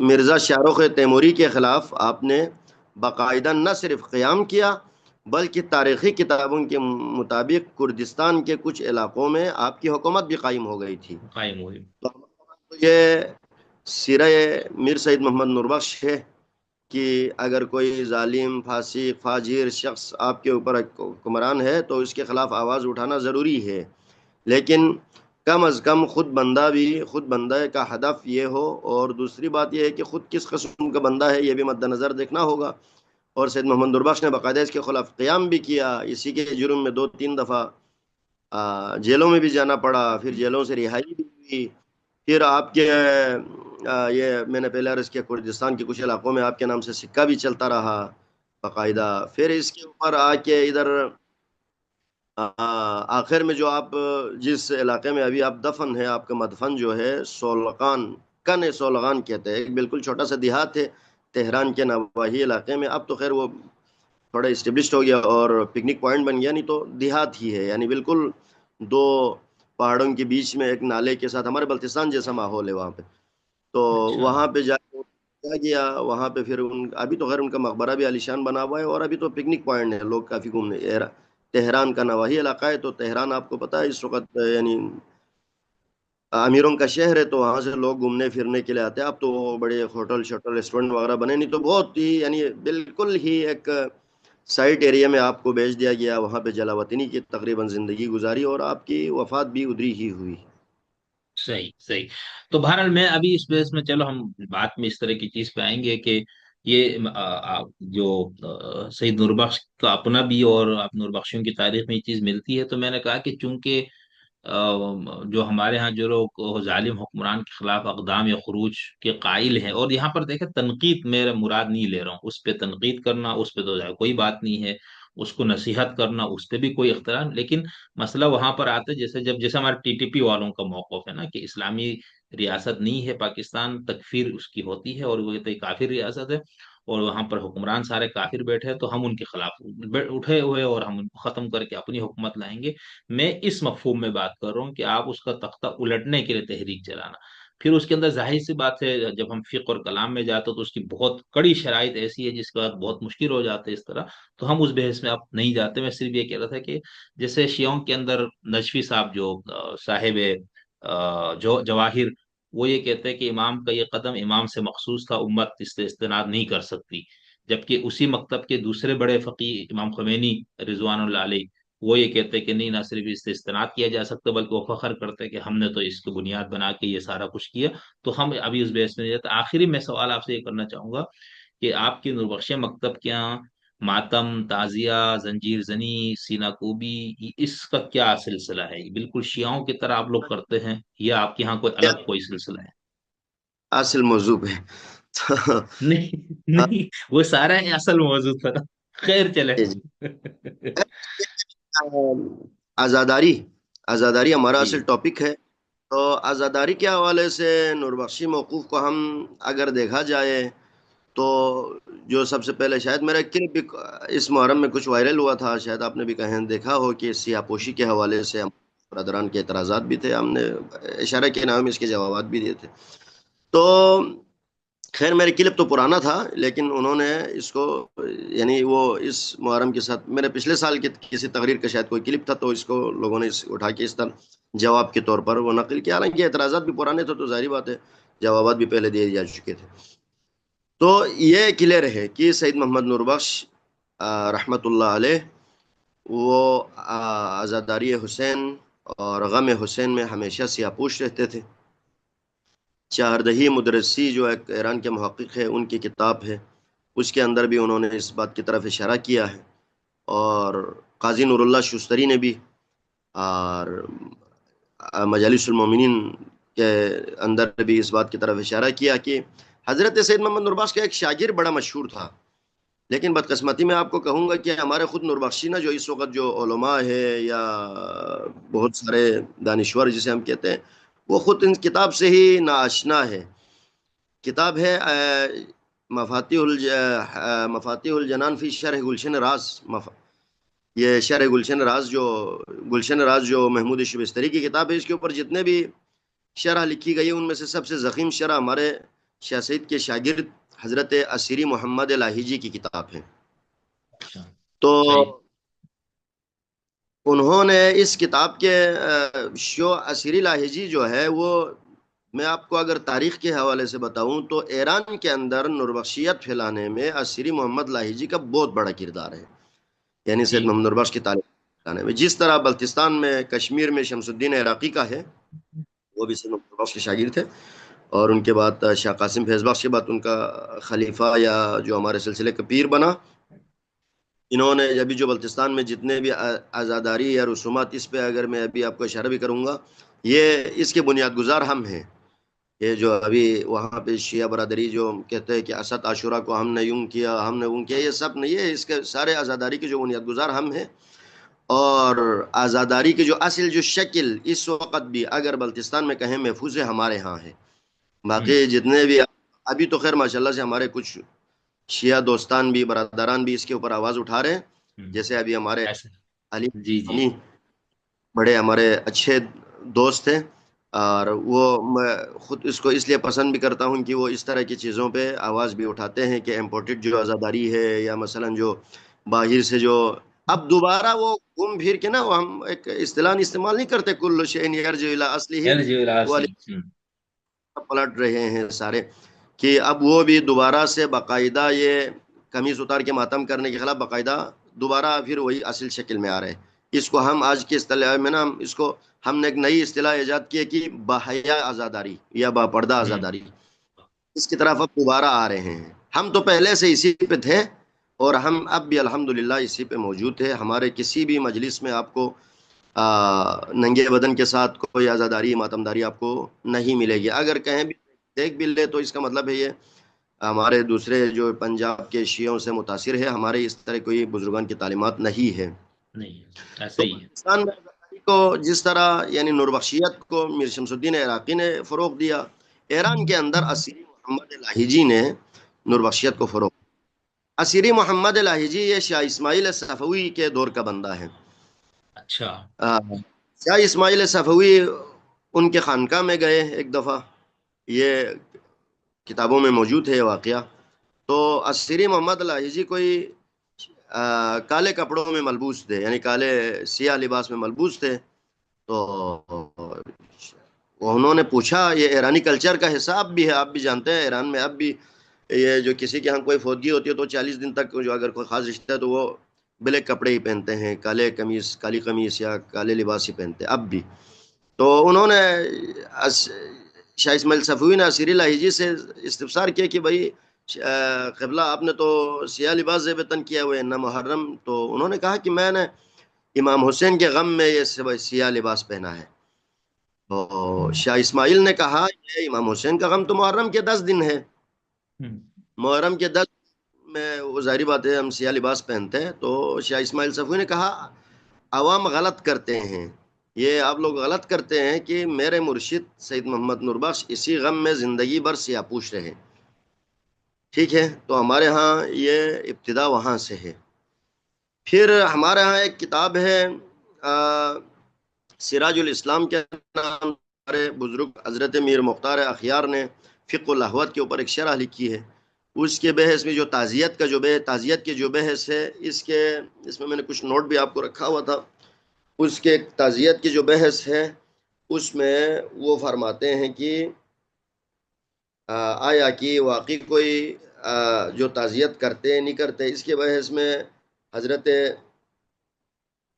مرزا شاہ رخ تیموری کے خلاف آپ نے باقاعدہ نہ صرف قیام کیا بلکہ تاریخی کتابوں کے مطابق کردستان کے کچھ علاقوں میں آپ کی حکومت بھی قائم ہو گئی تھی۔ قائم ہوئی۔ تو یہ سیرہ میر سعید محمد نوربخش ہے کہ اگر کوئی ظالم، فاسق، فاجر شخص آپ کے اوپر حکمران ہے تو اس کے خلاف آواز اٹھانا ضروری ہے، لیکن کم از کم خود بندہ کا ہدف یہ ہو، اور دوسری بات یہ ہے کہ خود کس قسم کا بندہ ہے یہ بھی مد نظر دیکھنا ہوگا۔ اور سید محمد نوربخش نے باقاعدہ اس کے خلاف قیام بھی کیا، اسی کے جرم میں 2-3 دفعہ جیلوں میں بھی جانا پڑا، پھر جیلوں سے رہائی بھی ہوئی، پھر آپ کے یہ میں نے پہلے عرض کیا کردستان کے کچھ علاقوں میں آپ کے نام سے سکہ بھی چلتا رہا باقاعدہ۔ پھر اس کے اوپر آ کے ادھر آخر میں جو آپ جس علاقے میں ابھی آپ دفن ہے، آپ کا مدفن جو ہے سولغان، کن سولغان کہتے ہیں، ایک بالکل چھوٹا سا دیہات ہے تہران کے نواحی علاقے میں۔ اب تو خیر وہ تھوڑا اسٹیبلشڈ ہو گیا اور پکنک پوائنٹ بن گیا، نہیں تو دیہات ہی ہے، یعنی بالکل دو پہاڑوں کے بیچ میں ایک نالے کے ساتھ، ہمارے بلتستان جیسا ماحول ہے وہاں پہ۔ تو اچھا۔ وہاں پہ جا گیا، وہاں پہ پھر ابھی تو خیر ان کا مقبرہ بھی عالیشان بنا ہوا ہے، اور ابھی تو پکنک پوائنٹ ہے، لوگ کافی گھومنے، تہران کا نواحی علاقہ ہے، تو تہران آپ کو پتا ہے اس وقت یعنی امیروں کا شہر ہے، تو وہاں سے لوگ گھومنے پھرنے کے لیے آتے ہیں۔ اب تو بڑے ہوٹل شوٹل ریسٹورینٹ وغیرہ بنے، نہیں تو بہت ہی یعنی بالکل ہی ایک سائٹ ایریا میں آپ کو بھیج دیا گیا، وہاں پہ جلا وطنی کی تقریباً زندگی گزاری، اور آپ کی وفات بھی ادھری ہی ہوئی۔ صحیح صحیح۔ تو بہرحال میں ابھی اس بیس میں، چلو ہم بات میں اس طرح کی چیز پہ آئیں گے کہ یہ جو سید نوربخش کا اپنا بھی اور آپ نوربخشیوں کی تاریخ میں یہ چیز ملتی ہے، تو میں نے کہا کہ چونکہ جو ہمارے ہاں جو لوگ ظالم حکمران کے خلاف اقدام یا خروج کے قائل ہیں، اور یہاں پر دیکھیں تنقید میرا مراد نہیں لے رہا ہوں، اس پہ تنقید کرنا اس پہ تو کوئی بات نہیں ہے، اس کو نصیحت کرنا اس پہ بھی کوئی اختلاف نہیں، لیکن مسئلہ وہاں پر آتا ہے جیسے ہمارے ٹی ٹی پی والوں کا موقف ہے نا کہ اسلامی ریاست نہیں ہے پاکستان، تکفیر اس کی ہوتی ہے اور وہ کہتے ہیں کافر ریاست ہے، اور وہاں پر حکمران سارے کافر بیٹھے ہیں، تو ہم ان کے خلاف اٹھے ہوئے اور ہم ان کو ختم کر کے اپنی حکومت لائیں گے۔ میں اس مفہوم میں بات کر رہا ہوں کہ آپ اس کا تختہ الٹنے کے لیے تحریک چلانا، پھر اس کے اندر ظاہر سی بات ہے جب ہم فقہ اور کلام میں جاتے تو اس کی بہت کڑی شرائط ایسی ہے جس کے بعد بہت مشکل ہو جاتے ہے اس طرح، تو ہم اس بحث میں اب نہیں جاتے۔ میں صرف یہ کہہ رہا تھا کہ جیسے شیعوں کے اندر نجفی صاحب جو صاحب جو جواہر، وہ یہ کہتے ہیں کہ امام کا یہ قدم امام سے مخصوص تھا، امت اس سے استناد نہیں کر سکتی، جبکہ اسی مکتب کے دوسرے بڑے فقی امام خمینی رضوان اللہ علیہ، وہ یہ کہتے ہیں کہ نہیں، نہ صرف اس سے استناد کیا جا سکتا بلکہ وہ فخر کرتے ہیں کہ ہم نے تو اس کی بنیاد بنا کے یہ سارا کچھ کیا۔ تو ہم ابھی اس بحث میں نہیں جاتے۔ آخری میں سوال آپ سے یہ کرنا چاہوں گا کہ آپ کی نوربخشیہ مکتب کے یہاں ماتم، تعزیہ، زنجیر زنی، سینہ کوبی، اس کا کیا سلسلہ ہے؟ یہ بالکل شیعوں کی طرح آپ لوگ کرتے ہیں یا آپ کے یہاں کوئی الگ کوئی سلسلہ ہے؟ اصل موضوع پہ تو نہیں نہیں، وہ سارا ہی اصل موضوع تھا نا۔ خیر چلے۔ آزاداری، آزاداری ہمارا جی اصل ٹاپک ہے۔ تو آزاداری کے حوالے سے نوربخشی موقوف کو ہم اگر دیکھا جائے تو جو سب سے پہلے شاید میرا کلپ بھی اس محرم میں کچھ وائرل ہوا تھا، شاید آپ نے بھی کہیں دیکھا ہو، کہ سیاہ پوشی کے حوالے سے ہم برادران کے اعتراضات بھی تھے، ہم نے اشارہ کے نام اس کے جوابات بھی دیے تھے۔ تو خیر میرے کلپ تو پرانا تھا، لیکن انہوں نے اس کو یعنی وہ اس محرم کے ساتھ میرے پچھلے سال کی کسی تقریر کا شاید کوئی کلپ تھا، تو اس کو لوگوں نے اٹھا کے اس طرح جواب کے طور پر وہ نقل کیا، حالانکہ اعتراضات بھی پرانے تھے تو ظاہری بات ہے جوابات بھی پہلے دیے جا چکے تھے۔ تو یہ کلیئر ہے کہ سید محمد نوربخش رحمۃ اللہ علیہ وہ عزاداری حسین اور غم حسین میں ہمیشہ سیاپوش رہتے تھے۔ چہاردہی مدرسی جو ایک ایران کے محقق ہے، ان کی کتاب ہے، اس کے اندر بھی انہوں نے اس بات کی طرف اشارہ کیا ہے، اور قاضی نور اللہ شوستری نے بھی، اور مجالس المومنین کے اندر بھی اس بات کی طرف اشارہ کیا کہ حضرت سید محمد نوربخش کا ایک شاگرد بڑا مشہور تھا، لیکن بدقسمتی میں آپ کو کہوں گا کہ ہمارے خود نوربخشی جو اس وقت جو علماء ہے یا بہت سارے دانشور جسے ہم کہتے ہیں، وہ خود ان کتاب سے ہی ناآشنا ہے۔ کتاب ہے مفاتیح الجنان فی شرح گلشن راز، یہ شرح گلشن راز جو محمود شبستری کی کتاب ہے، اس کے اوپر جتنے بھی شرح لکھی گئی ہے، ان میں سے سب سے ضخیم شرح ہمارے شاہ سید کے شاگرد حضرت اسیری محمد لاہیجی کی کتاب ہے. اچھا. تو صحیح. انہوں نے اس کتاب کے شو اسیری لاہیجی جو ہے وہ، میں آپ کو اگر تاریخ کے حوالے سے بتاؤں تو ایران کے اندر نوربخشیت پھیلانے میں اسیری محمد لاہیجی کا بہت بڑا کردار ہے. یعنی سید جی. محمد نوربخش کی تعلیم پھیلانے میں، جس طرح بلتستان میں کشمیر میں شمس الدین عراقی کا ہے، وہ بھی سید محمد نوربخش کے شاگرد تھے. اور ان کے بعد شاہ قاسم فیض بخش کے بعد ان کا خلیفہ یا جو ہمارے سلسلے کا پیر بنا. انہوں نے ابھی جو بلتستان میں جتنے بھی آزاداری یا رسومات، اس پہ اگر میں ابھی آپ کو اشارہ بھی کروں گا، یہ اس کے بنیاد گزار ہم ہیں. یہ جو ابھی وہاں پہ شیعہ برادری جو کہتے ہیں کہ اسد عاشورہ کو ہم نے یوں کیا، ہم نے وہ کیا، یہ سب نہیں ہے. اس کے سارے آزاداری کے جو بنیاد گزار ہم ہیں. اور آزاداری کی جو اصل جو شکل اس وقت بھی اگر بلتستان میں کہیں محفوظ ہے، ہمارے ہاں ہے. ہوں. باقی جتنے بھی ابھی تو خیر ماشاءاللہ سے ہمارے کچھ شیعہ دوستان بھی، برادران بھی اس کے اوپر آواز اٹھا رہے ہیں. ہوں. جیسے ابھی ہمارے ایسے. علی جی جی. ثانی بڑے ہمارے اچھے دوست ہیں، اور وہ میں خود اس کو اس لیے پسند بھی کرتا ہوں کہ وہ اس طرح کی چیزوں پہ آواز بھی اٹھاتے ہیں کہ امپورٹڈ جو آزاداری ہے، یا مثلا جو باہر سے جو اب دوبارہ وہ گھوم پھر کے نا، وہ ہم ایک اصطلاح استعمال نہیں کرتے کل شیء یرجع الی اصلہ، یار جی وہ راسی. ہوں. پلٹ رہے ہیں سارے، کہ اب وہ بھی دوبارہ سے باقاعدہ یہ قمیص اتار کے ماتم کرنے کے خلاف باقاعدہ دوبارہ پھر وہی اصل شکل میں آ رہے ہیں. اس کو ہم آج کی اصطلاح میں نا، ہم نے ایک نئی اصطلاح ایجاد کی ہے کہ باحیا آزاداری یا با پردہ ہوں. آزاداری. اس کی طرف اب دوبارہ آ رہے ہیں. ہم تو پہلے سے اسی پہ تھے، اور ہم اب بھی الحمدللہ اسی پہ موجود تھے. ہمارے کسی بھی مجلس میں آپ کو ننگے بدن کے ساتھ کوئی آزاداری ماتمداری آپ کو نہیں ملے گی. اگر کہیں بھی دیکھ بھی لے تو اس کا مطلب ہے یہ ہمارے دوسرے جو پنجاب کے شیعوں سے متاثر ہے، ہمارے اس طرح کوئی بزرگان کی تعلیمات نہیں ہے. نہیں. ایسا تو ہی ہے. پاکستان میں آزاداری کو جس طرح یعنی نوربخشیت کو میر شمس الدین عراقی نے فروغ دیا، ایران کے اندر اسیری محمد لاہیجی نے نوربخشیت کو فروغ دیا. اسیری محمد لاہیجی یہ شاہ اسماعیل صفوی کے دور کا بندہ ہے. اچھا. شاہ اسماعیل صفوی ان کے خانقاہ میں گئے ایک دفعہ، یہ کتابوں میں موجود ہے واقعہ. تو اسیری محمد لاہیجی کوئی کالے کپڑوں میں ملبوس تھے، یعنی کالے سیاہ لباس میں ملبوس تھے. تو انہوں نے پوچھا، یہ ایرانی کلچر کا حساب بھی ہے، آپ بھی جانتے ہیں ایران میں اب بھی یہ جو کسی کے ہاں کوئی فوتگی ہوتی ہے تو 40 دن تک جو اگر کوئی خاص رشتہ ہے تو وہ بلیک کپڑے ہی پہنتے ہیں، کالے قمیص، کالی قمیص یا کالے لباس ہی پہنتے ہیں اب بھی. تو انہوں نے شاہ اسماعیل صفوی نے اسیری لاہیجی سے استفسار کیا کہ بھائی قبلہ آپ نے تو سیاہ لباس زیب تن کیا ہوئے نہ محرم. تو انہوں نے کہا کہ میں نے امام حسین کے غم میں یہ سیاہ لباس پہنا ہے. تو شاہ اسماعیل نے کہا یہ امام حسین کا غم تو محرم کے 10 دن ہے، ہوں. محرم کے 10 میں وہ ظاہری بات ہے ہم سیاہ لباس پہنتے ہیں. تو شاہ اسماعیل صفوی نے کہا عوام غلط کرتے ہیں، یہ آپ لوگ غلط کرتے ہیں کہ میرے مرشد سید محمد نوربخش اسی غم میں زندگی بھر سیاہ پوش رہے. ٹھیک ہے، تو ہمارے ہاں یہ ابتدا وہاں سے ہے. پھر ہمارے ہاں ایک کتاب ہے سراج الاسلام کے نام، ہمارے بزرگ حضرت میر مختار اخیار نے فقہ الاحوت کے اوپر ایک شرح لکھی ہے. اس کے بحث میں جو تعزیت کا جو تعزیت کی جو بحث ہے، اس میں نے کچھ نوٹ بھی آپ کو رکھا ہوا تھا. اس کے تعزیت کی جو بحث ہے اس میں وہ فرماتے ہیں کہ آیا کہ واقعی کوئی جو تعزیت کرتے نہیں کرتے، اس کے بحث میں حضرت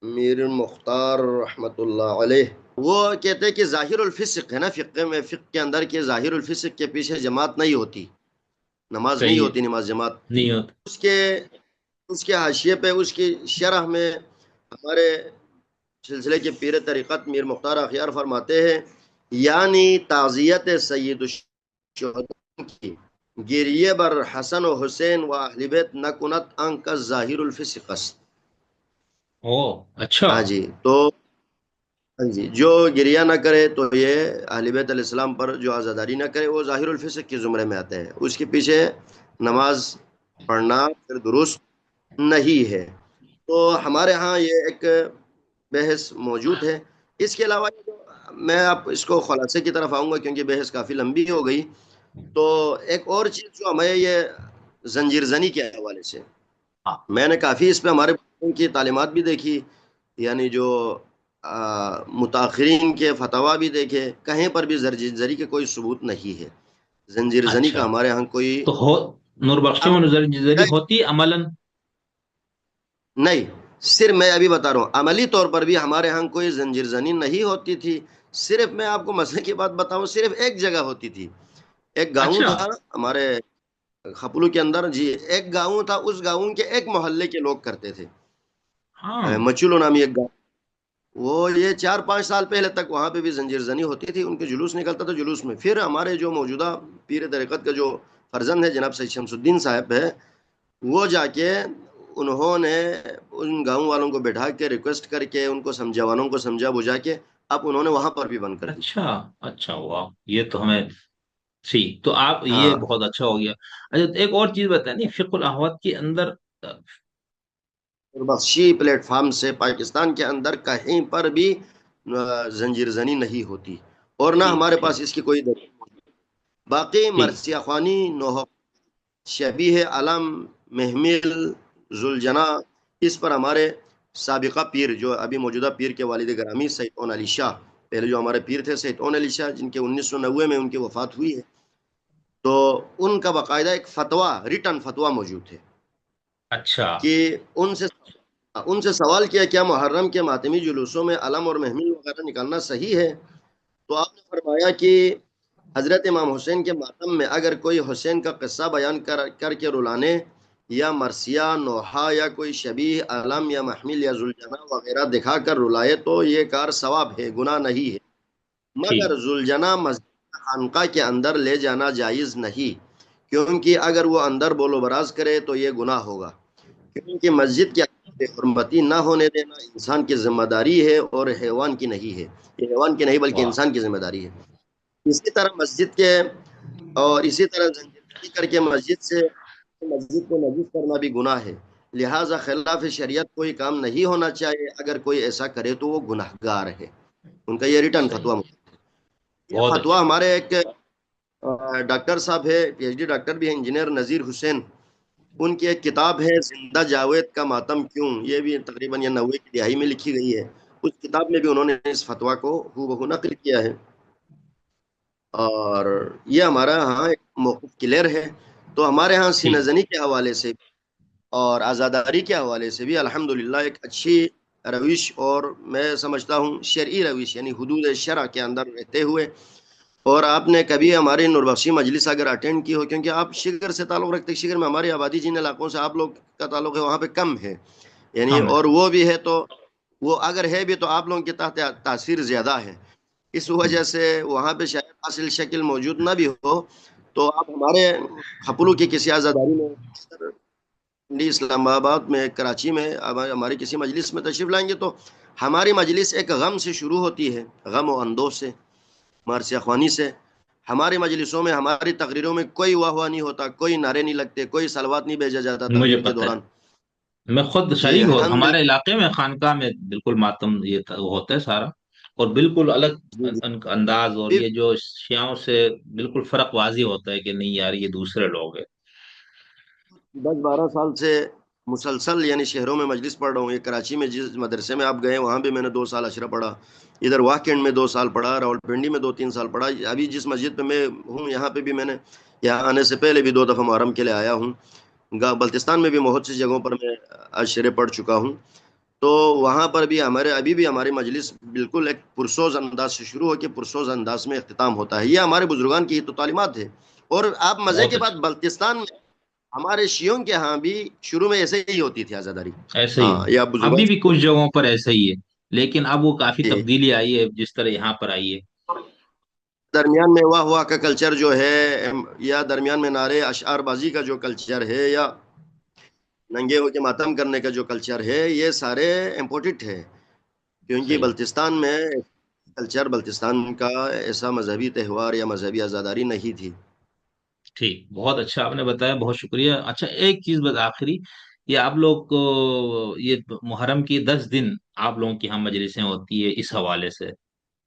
میر مختار رحمۃ اللہ علیہ وہ کہتے ہیں کہ ظاہر الفسق ہے نا، فقہ میں، فقہ کے اندر کہ ظاہر الفسق کے پیچھے جماعت نہیں ہوتی، نماز نہیں صحیح ہے. ہوتی، نماز جماعت. نہیں ہوتا. اس کے اس کے حاشیے پہ، اس کی شرح میں ہمارے سلسلے کے پیر طریقت میر مختار اخیار فرماتے ہیں یعنی تعزیت سید الشہداء کی گریے بر حسن و حسین و اہل بیت نکنت انک ظاہر الفسق است. او. اچھا. ہاں جی. تو ہاں جی، جو گریہ نہ کرے تو یہ اہل بیت علیہ السلام پر جو عزاداری نہ کرے وہ ظاہر الفسق کے زمرے میں آتے ہیں. اس کے پیچھے نماز پڑھنا پھر درست نہیں ہے. تو ہمارے ہاں یہ ایک بحث موجود ہے. اس کے علاوہ میں اب اس کو خلاصے کی طرف آؤں گا کیونکہ بحث کافی لمبی ہو گئی. تو ایک اور چیز جو ہمیں یہ زنجیر زنی کے حوالے سے، ہاں. میں نے کافی اس پہ ہمارے بزرگوں کی تعلیمات بھی دیکھی، یعنی جو متاخرین کے فتوا بھی دیکھے، کہیں پر بھی زنجیر زنی کے کوئی ثبوت نہیں ہے. زنجیر زنی اچھا. کا ہمارے ہاں کوئی تو ہو نور بخشی میں نظری ہوتی عملاً؟ نہیں. صرف میں ابھی بتا رہا ہوں عملی طور پر بھی ہمارے ہاں کوئی زنجیر زنی نہیں ہوتی تھی. صرف میں آپ کو مسئلے کی بات بتاؤں، صرف ایک جگہ ہوتی تھی. ایک گاؤں اچھا. تھا ہمارے خپلو کے اندر جی، ایک گاؤں تھا، اس گاؤں کے ایک محلے کے لوگ کرتے تھے. ہاں. مچولو نامی ایک گاؤں، وہ یہ 4-5 سال پہلے تک وہاں پہ بھی زنجیر زنی ہوتی تھی. ان کے جلوس نکلتا تھا، جلوس میں پھر ہمارے جو موجودہ پیر طریقت کا جو فرزند ہے جناب سید شمس الدین صاحب ہے، وہ جا کے انہوں نے ان گاؤں والوں کو بیٹھا کے ریکویسٹ کر کے ان کو سمجھوانوں کو سمجھا بجھا کے اب انہوں نے وہاں پر بھی بند کر دی. اچھا. اچھا ہوا یہ تو ہمیں. ٹھیک، تو آپ یہ ہاں. بہت اچھا ہو گیا. اچھا، تو ایک اور چیز بتائیں نہیں، فقہ الاحوات کے اندر بخشی پلیٹ فارم سے پاکستان کے اندر کہیں پر بھی زنجیر زنی نہیں ہوتی، اور نہ ٹھیک ہمارے ٹھیک. پاس اس کی کوئی دلیل. باقی ٹھیک. مرثیہ خوانی، نوح، شبیہ علم، محمل، ذوالجنا، اس پر ہمارے سابقہ پیر جو ابھی موجودہ پیر کے والد گرامی سید اون علی شاہ، پہلے جو ہمارے پیر تھے سید اون علی شاہ، جن کے 1990 میں ان کی وفات ہوئی ہے، تو ان کا باقاعدہ ایک فتویٰ، ریٹن فتویٰ موجود ہے اچھا. کہ ان سے سوال کیا کیا محرم کے ماتمی جلوسوں میں علم اور محمل وغیرہ نکالنا صحیح ہے؟ تو آپ نے فرمایا کہ حضرت امام حسین کے ماتم میں اگر کوئی حسین کا قصہ بیان کر کے رلانے یا مرثیہ، نوحہ یا کوئی شبیہ علم یا محمل یا ذوالجنا وغیرہ دکھا کر رلائے تو یہ کار ثواب ہے، گناہ نہیں ہے. ٹھیک. مگر ذوالجنا مسجد خانقاہ کے اندر لے جانا جائز نہیں، کیونکہ اگر وہ اندر بول و براز کرے تو یہ گناہ ہوگا. کیونکہ مسجد کے اندر بے حرمتی نہ ہونے دینا انسان کی ذمہ داری ہے اور حیوان کی نہیں ہے. یہ حیوان کی نہیں بلکہ واہ. انسان کی ذمہ داری ہے. اسی طرح مسجد کے اور اسی طرح زنجیر کر کے مسجد کو نجس کرنا بھی گناہ ہے. لہٰذا خلاف شریعت کوئی کام نہیں ہونا چاہیے، اگر کوئی ایسا کرے تو وہ گناہ گار ہے. ان کا یہ ریٹرن صحیح. فتویٰ. یہ بہت فتویٰ اچھا. ہمارے ایک ڈاکٹر صاحب ہے، پی ایچ ڈی ڈاکٹر بھی ہیں، انجینئر نذیر حسین، ان کی ایک کتاب ہے زندہ جاوید کا ماتم کیوں، یہ بھی تقریباً یہ 90 کی دہائی میں لکھی گئی ہے. اس کتاب میں بھی انہوں نے اس فتویٰ کو ہو بہو نقل کیا ہے. اور یہ ہمارا ہاں ایک موقف کلیئر ہے. تو ہمارے ہاں سینہ ٹھیک. زنی کے حوالے سے اور آزاداری کے حوالے سے بھی الحمدللہ ایک اچھی روش، اور میں سمجھتا ہوں شرعی روش، یعنی حدود شرع کے اندر رہتے ہوئے. اور آپ نے کبھی ہماری نوربخشی مجلس اگر اٹینڈ کی ہو، کیونکہ آپ شگر سے تعلق رکھتے، شگر میں ہماری آبادی جن علاقوں سے آپ لوگ کا تعلق ہے وہاں پہ کم ہے، یعنی کم ہے. اور وہ بھی ہے تو وہ اگر ہے بھی تو آپ لوگوں کے تحت تاثیر زیادہ ہے. اس وجہ سے وہاں پہ شاید اصل شکل موجود نہ بھی ہو، تو آپ ہمارے خپلو کی کسی آزاداری میں پنڈی اسلام آباد میں، کراچی میں ہماری کسی مجلس میں تشریف لائیں گے تو ہماری مجلس ایک غم سے شروع ہوتی ہے، غم و اندوہ سے، مرثیہ خوانی سے. ہماری مجلسوں میں، ہماری تقریروں میں کوئی واہ واہ نہیں ہوتا، کوئی نعرے نہیں لگتے، کوئی صلوات نہیں بھیجا جاتا مجھے تقریر کے پتہ ہے. دوران. میں خود جی شریک ہوں، الحمد ہمارے علاقے میں خانقاہ میں بالکل ماتم یہ وہ ہوتا ہے سارا. اور بالکل الگ للہ. ان کا انداز، اور یہ جو شیعوں سے بالکل فرق واضح ہوتا ہے کہ نہیں یار یہ دوسرے لوگ ہیں. 10-12 سال سے مسلسل یعنی شہروں میں مجلس پڑھ رہا ہوں. یہ کراچی میں جس مدرسے میں آپ گئے وہاں بھی میں نے 2 سال اشرہ پڑھا، ادھر واہ میں 2 سال پڑھا، راولپنڈی میں 2-3 سال پڑھا. ابھی جس مسجد پہ میں ہوں یہاں پہ بھی میں نے یہاں آنے سے پہلے بھی 2 دفعہ محرم کے لیے آیا ہوں. بلتستان میں بھی بہت سی جگہوں پر میں اشرے پڑھ چکا ہوں. تو وہاں پر بھی ابھی بھی ہماری مجلس بالکل ایک پرسوز انداز سے شروع ہو کے پرسوز انداز میں اختتام ہوتا ہے. یہ ہمارے بزرگان کی تو تعلیمات ہے. اور آپ مزے بہت کی بات، اچھا. بلتستان میں ہمارے شیعوں کے ہاں بھی شروع میں ایسے ہی ہوتی تھی آزاداری. ایسے ہی ہاں، یا بزرگوں ابھی بھی کچھ جگہوں پر ایسا ہی ہے، لیکن اب وہ کافی کے تبدیلی آئی ہے جس طرح یہاں پر آئی ہے. درمیان میں واہ واہ کا کلچر جو ہے، یا درمیان میں نعرے اشعار بازی کا جو کلچر ہے، یا ننگے ہو کے ماتم کرنے کا جو کلچر ہے، یہ سارے امپورٹڈ ہے. کیونکہ صحیح. بلتستان میں کلچر، بلتستان کا ایسا مذہبی تہوار یا مذہبی آزاداری نہیں تھی. ٹھیک، بہت اچھا آپ نے بتایا، بہت شکریہ. اچھا ایک چیز بس آخری، یہ آپ لوگ کو یہ محرم کی 10 دن آپ لوگوں کی یہاں مجلسیں ہوتی ہے اس حوالے سے؟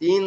3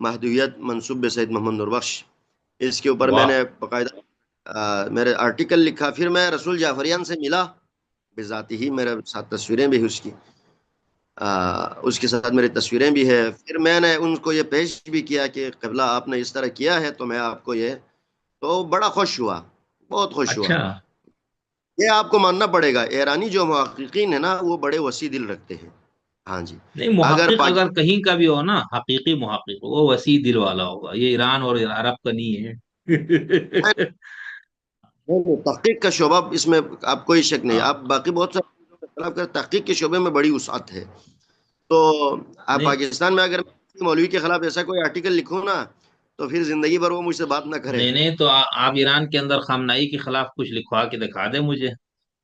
محدودیت منسوب سید محمد نوربخش، اس کے اوپر میں واہ، نے باقاعدہ میرے آرٹیکل لکھا. پھر میں رسول جعفریان سے ملا بذاتی ہی، میرے ساتھ تصویریں بھی اس کی، اس کے ساتھ میری تصویریں بھی ہے. پھر میں نے ان کو یہ پیش بھی کیا کہ قبلہ آپ نے اس طرح کیا ہے تو میں آپ کو یہ، تو بڑا خوش ہوا، بہت خوش ہوا. اچھا. یہ آپ کو ماننا پڑے گا، ایرانی جو محققین ہیں نا وہ بڑے وسیع دل رکھتے ہیں. ہاں جی. نہیں، اگر محقق اگر پاکستان کہیں کا بھی ہو نا، حقیقی محقق وہ وسیع دل والا ہوگا. یہ ایران اور عرب کا نہیں ہے. تحقیق کا شعبہ اس میں آپ کوئی شک نہیں، ہاں. آپ باقی بہت سارے چیزوں کے خلاف کر، تحقیق کے شعبے میں بڑی وسعت ہے. تو آپ نہیں پاکستان میں اگر میں مولوی کے خلاف ایسا کوئی آرٹیکل لکھوں نا تو پھر زندگی بھر وہ مجھ سے بات نہ کرے. نہیں نہیں، تو آپ ایران کے اندر خامنائی کے خلاف کچھ لکھوا کے دکھا دیں مجھے،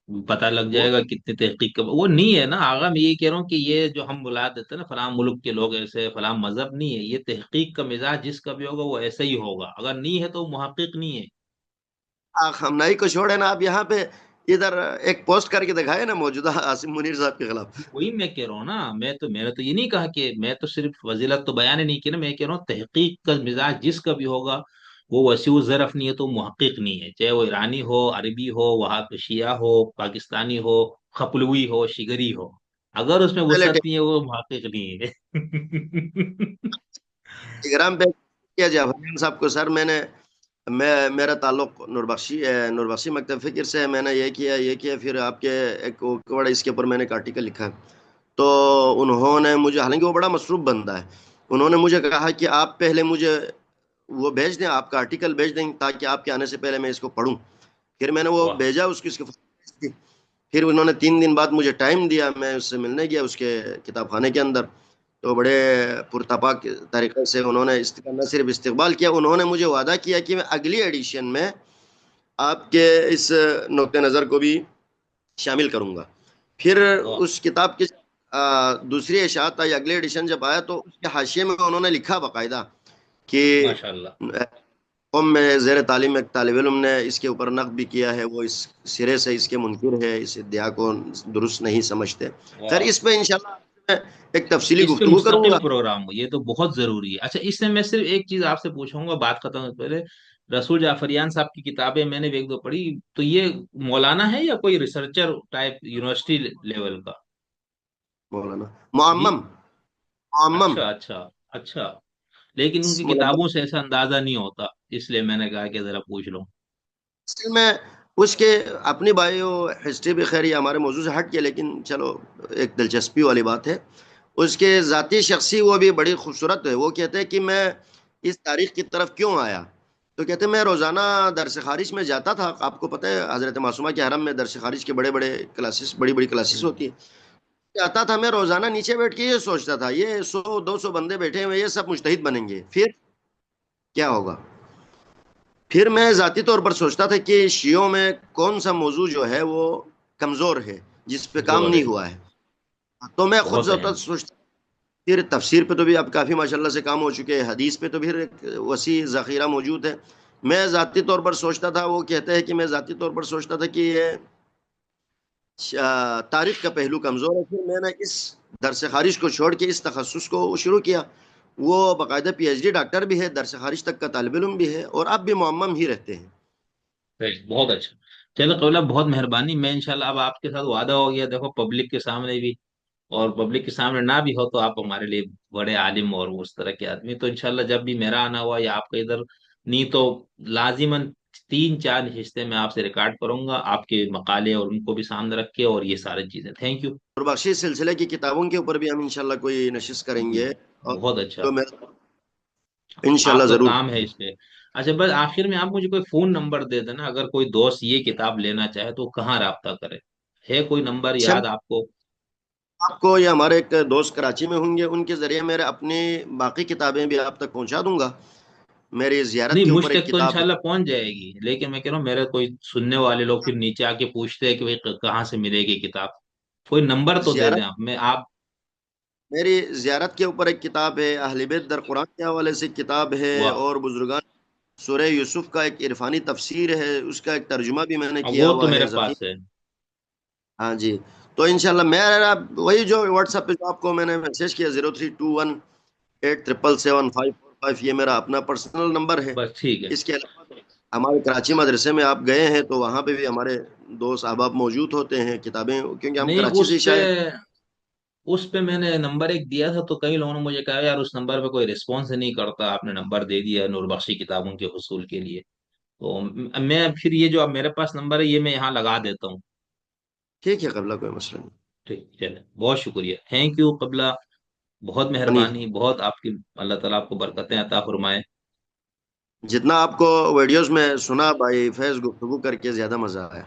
پتا لگ وہ جائے گا کتنی تحقیق کا وہ نہیں ہے نا. آغا میں یہی کہہ رہا ہوں کہ یہ جو ہم بلا دیتے ہیں نا فلاں ملک کے لوگ ایسے، فلاں مذہب نہیں ہے. یہ تحقیق کا مزاج جس کا بھی ہوگا وہ ایسا ہی ہوگا. اگر نہیں ہے تو وہ محقق نہیں ہے. ہمنائی کو چھوڑے نا، آپ یہاں پہ ادھر ایک پوسٹ کر کے دکھائے نا موجودہ عاصم منیر صاحب کے خلاف. وہی میں کہہ رہا ہوں نا. میں نے تو یہ نہیں کہا کہ میں تو صرف فضیلت تو بیان ہی نہیں کی نا. میں کہہ رہا ہوں تحقیق کا مزاج جس کا بھی ہوگا وہ وسیع ظرف نہیں ہے تو محقق نہیں ہے. چاہے وہ ایرانی ہو، عربی ہو، وہاں پہ شیعہ ہو، پاکستانی ہو، خپلوی ہو، شگری ہو، اگر اس میں پہلے وسعت نہیں ہے وہ محقق نہیں ہے. ٹیلیگرام پہ کیا جعفریان صاحب کو، سر میرا تعلق نوربخشی مکتب فکر سے ہے، میں نے یہ کیا پھر آپ کے ایک بڑا اس کے اوپر میں نے ایک آرٹیکل لکھا. تو انہوں نے مجھے، حالانکہ وہ بڑا مصروف بندہ ہے، انہوں نے مجھے کہا کہ آپ پہلے مجھے وہ بھیج دیں، آپ کا آرٹیکل بھیج دیں تاکہ آپ کے آنے سے پہلے میں اس کو پڑھوں. پھر میں نے وہ واہ. بھیجا، اس کی فوٹو کی. پھر انہوں نے 3 دن بعد مجھے ٹائم دیا، میں اس سے ملنے گیا اس کے کتاب خانے کے اندر. تو بڑے پرتپاک طریقے سے انہوں نے نہ صرف استقبال کیا، انہوں نے مجھے وعدہ کیا کہ میں اگلی ایڈیشن میں آپ کے اس نقطۂ نظر کو بھی شامل کروں گا. پھر واہ. اس کتاب کی دوسری اشاعت آئی، اگلے ایڈیشن جب آیا تو اس کے حاشیے میں انہوں نے لکھا باقاعدہ کہ ماشاء اللہ. قوم میں زیر تعلیم ایک طالب علم نے اس کے اوپر نقد بھی کیا ہے، وہ اس سرے سے اس کے منکر ہے، اس ادعا کو درست نہیں سمجھتے. خیر واہ. اس پہ انشاءاللہ میں ایک تفصیلی اس پہ گفتگو کروں مستقل گا. پروگرام ہو، یہ تو بہت ضروری ہے. اچھا، اس سے میں صرف ایک چیز آپ سے پوچھوں گا بات ختم ہونے سے پہلے. رسول جعفریان صاحب کی کتابیں میں نے بھی ایک دو پڑھی. تو یہ مولانا ہے یا کوئی ریسرچر ٹائپ یونیورسٹی لیول کا؟ مولانا جی. معمم معمم اچھا اچھا. اچھا. لیکن ان کی ملبہ. کتابوں سے ایسا اندازہ نہیں ہوتا، اس لیے میں نے کہا کہ ذرا پوچھ لوں. اصل میں اس کے اپنی بایو ہسٹری بھی، خیر یہ ہمارے موضوع سے ہٹ کے، لیکن چلو ایک دلچسپی والی بات ہے. اس کے ذاتی شخصی وہ بھی بڑی خوبصورت ہے. وہ کہتے ہیں کہ میں اس تاریخ کی طرف کیوں آیا، تو کہتے ہیں میں روزانہ درس خارج میں جاتا تھا. آپ کو پتہ ہے حضرت معصومہ کے حرم میں درس خارج کے بڑے بڑے کلاسز، بڑی بڑی کلاسز ہوں. ہوتی ہیں. جاتا تھا میں روزانہ، نیچے بیٹھ کے یہ سوچتا تھا یہ 100 200 بندے بیٹھے ہوئے یہ سب مجتہد بنیں گے، پھر کیا ہوگا. پھر میں ذاتی طور پر سوچتا تھا کہ شیعوں میں کون سا موضوع جو ہے وہ کمزور ہے، جس پہ کام زور نہیں ہے. ہوا ہے. تو میں خود بہت ضبط اہم. سوچتا. پھر تفسیر پہ تو بھی اب کافی ماشاءاللہ سے کام ہو چکے ہیں، حدیث پہ تو پھر ایک وسیع ذخیرہ موجود ہے. میں ذاتی طور پر سوچتا تھا، وہ کہتے ہیں کہ میں ذاتی طور پر سوچتا تھا کہ یہ تاریخ کا پہلو کمزور ہے. پھر میں نے اس درس خارج کو چھوڑ کے اس تخصص کو شروع کیا. وہ باقاعدہ پی ایچ ڈی ڈاکٹر بھی ہے، درس خارج تک کا طالب علم بھی ہے، اور اب بھی معمم ہی رہتے ہیں. بہت اچھا. چلو قبلہ، بہت مہربانی. میں انشاءاللہ اب آپ کے ساتھ وعدہ ہو گیا، دیکھو پبلک کے سامنے بھی اور پبلک کے سامنے نہ بھی ہو تو آپ ہمارے لیے بڑے عالم اور اس طرح کے آدمی. تو انشاءاللہ جب بھی میرا آنا ہوا یا آپ کا ادھر، نہیں تو لازماً 3 4 نشستیں میں آپ سے ریکارڈ کروں گا، آپ کے مقالے اور ان کو بھی سامنے رکھ کے اور یہ ساری چیزیں. Thank you. اور بخشی سلسلے کی کتابوں کے اوپر بھی ہم انشاءاللہ کوئی نشست کریں جی. گے. اور بہت اچھا. جو میں انشاءاللہ آپ کا ضرور. کام ہے اس پہ. اچھا، بس آخر میں آپ مجھے کوئی فون نمبر دے دینا، اگر کوئی دوست یہ کتاب لینا چاہے تو کہاں رابطہ کرے؟ ہے کوئی نمبر اچھا، یاد آپ کو؟ آپ کو یا ہمارے ایک دوست کراچی میں ہوں گے، ان کے ذریعے میرے اپنی باقی کتابیں بھی آپ تک پہنچا دوں گا. میری زیارت نہیں، کے مجھ اوپر ایک تک تو کتاب ہے. انشاءاللہ پہنچ جائے گی، لیکن میں کہہ رہا ہوں میرے کوئی سننے والے لوگ پھر نیچے آ کے پوچھتے ہیں کہ بھائی کہاں سے ملے گی کتاب. کوئی نمبر تو دے زیارت دیں آپ. میری زیارت کے اوپر ایک کتاب ہے، اہل بیت در قرآن کے حوالے سے کتاب ہے، واہ. اور بزرگان سورہ یوسف کا ایک عرفانی تفسیر ہے، اس کا ایک ترجمہ بھی میں نے کیا وہ تو ہوا ہے میرے ذخیر. پاس ہے. ہاں جی. تو انشاءاللہ میرا وہی جو واٹس ایپ پہ جو آپ کو میں نے میسج کیا 032187777545 5 یہ میرا اپنا پرسنل نمبر ہے. بس ٹھیک ہے. اس کے علاوہ ہمارے کراچی مدرسے میں آپ گئے ہیں تو وہاں پہ بھی ہمارے دوست احباب موجود ہوتے ہیں، کتابیں، کیونکہ ہم نہیں، کراچی سے شائع. اس پہ میں نے نمبر ایک دیا تھا تو کئی لوگوں نے مجھے کہا یار اس نمبر پہ کوئی رسپانس نہیں کرتا، آپ نے نمبر دے دیا نور بخشی کتابوں کے حصول کے لیے. تو میں پھر یہ جو اب میرے پاس نمبر ہے یہ میں یہاں لگا دیتا ہوں. ٹھیک ہے قبلہ، کوئی مسئلہ نہیں. ٹھیک، چلے، بہت شکریہ، تھینک یو قبلہ. بہت منی مہربانی، بہت آپ کی. اللہ تعالیٰ آپ کو برکتیں عطا فرمائے. جتنا آپ کو ویڈیوز میں سنا بھائی فیض، گفتگو کر کے زیادہ مزہ آیا.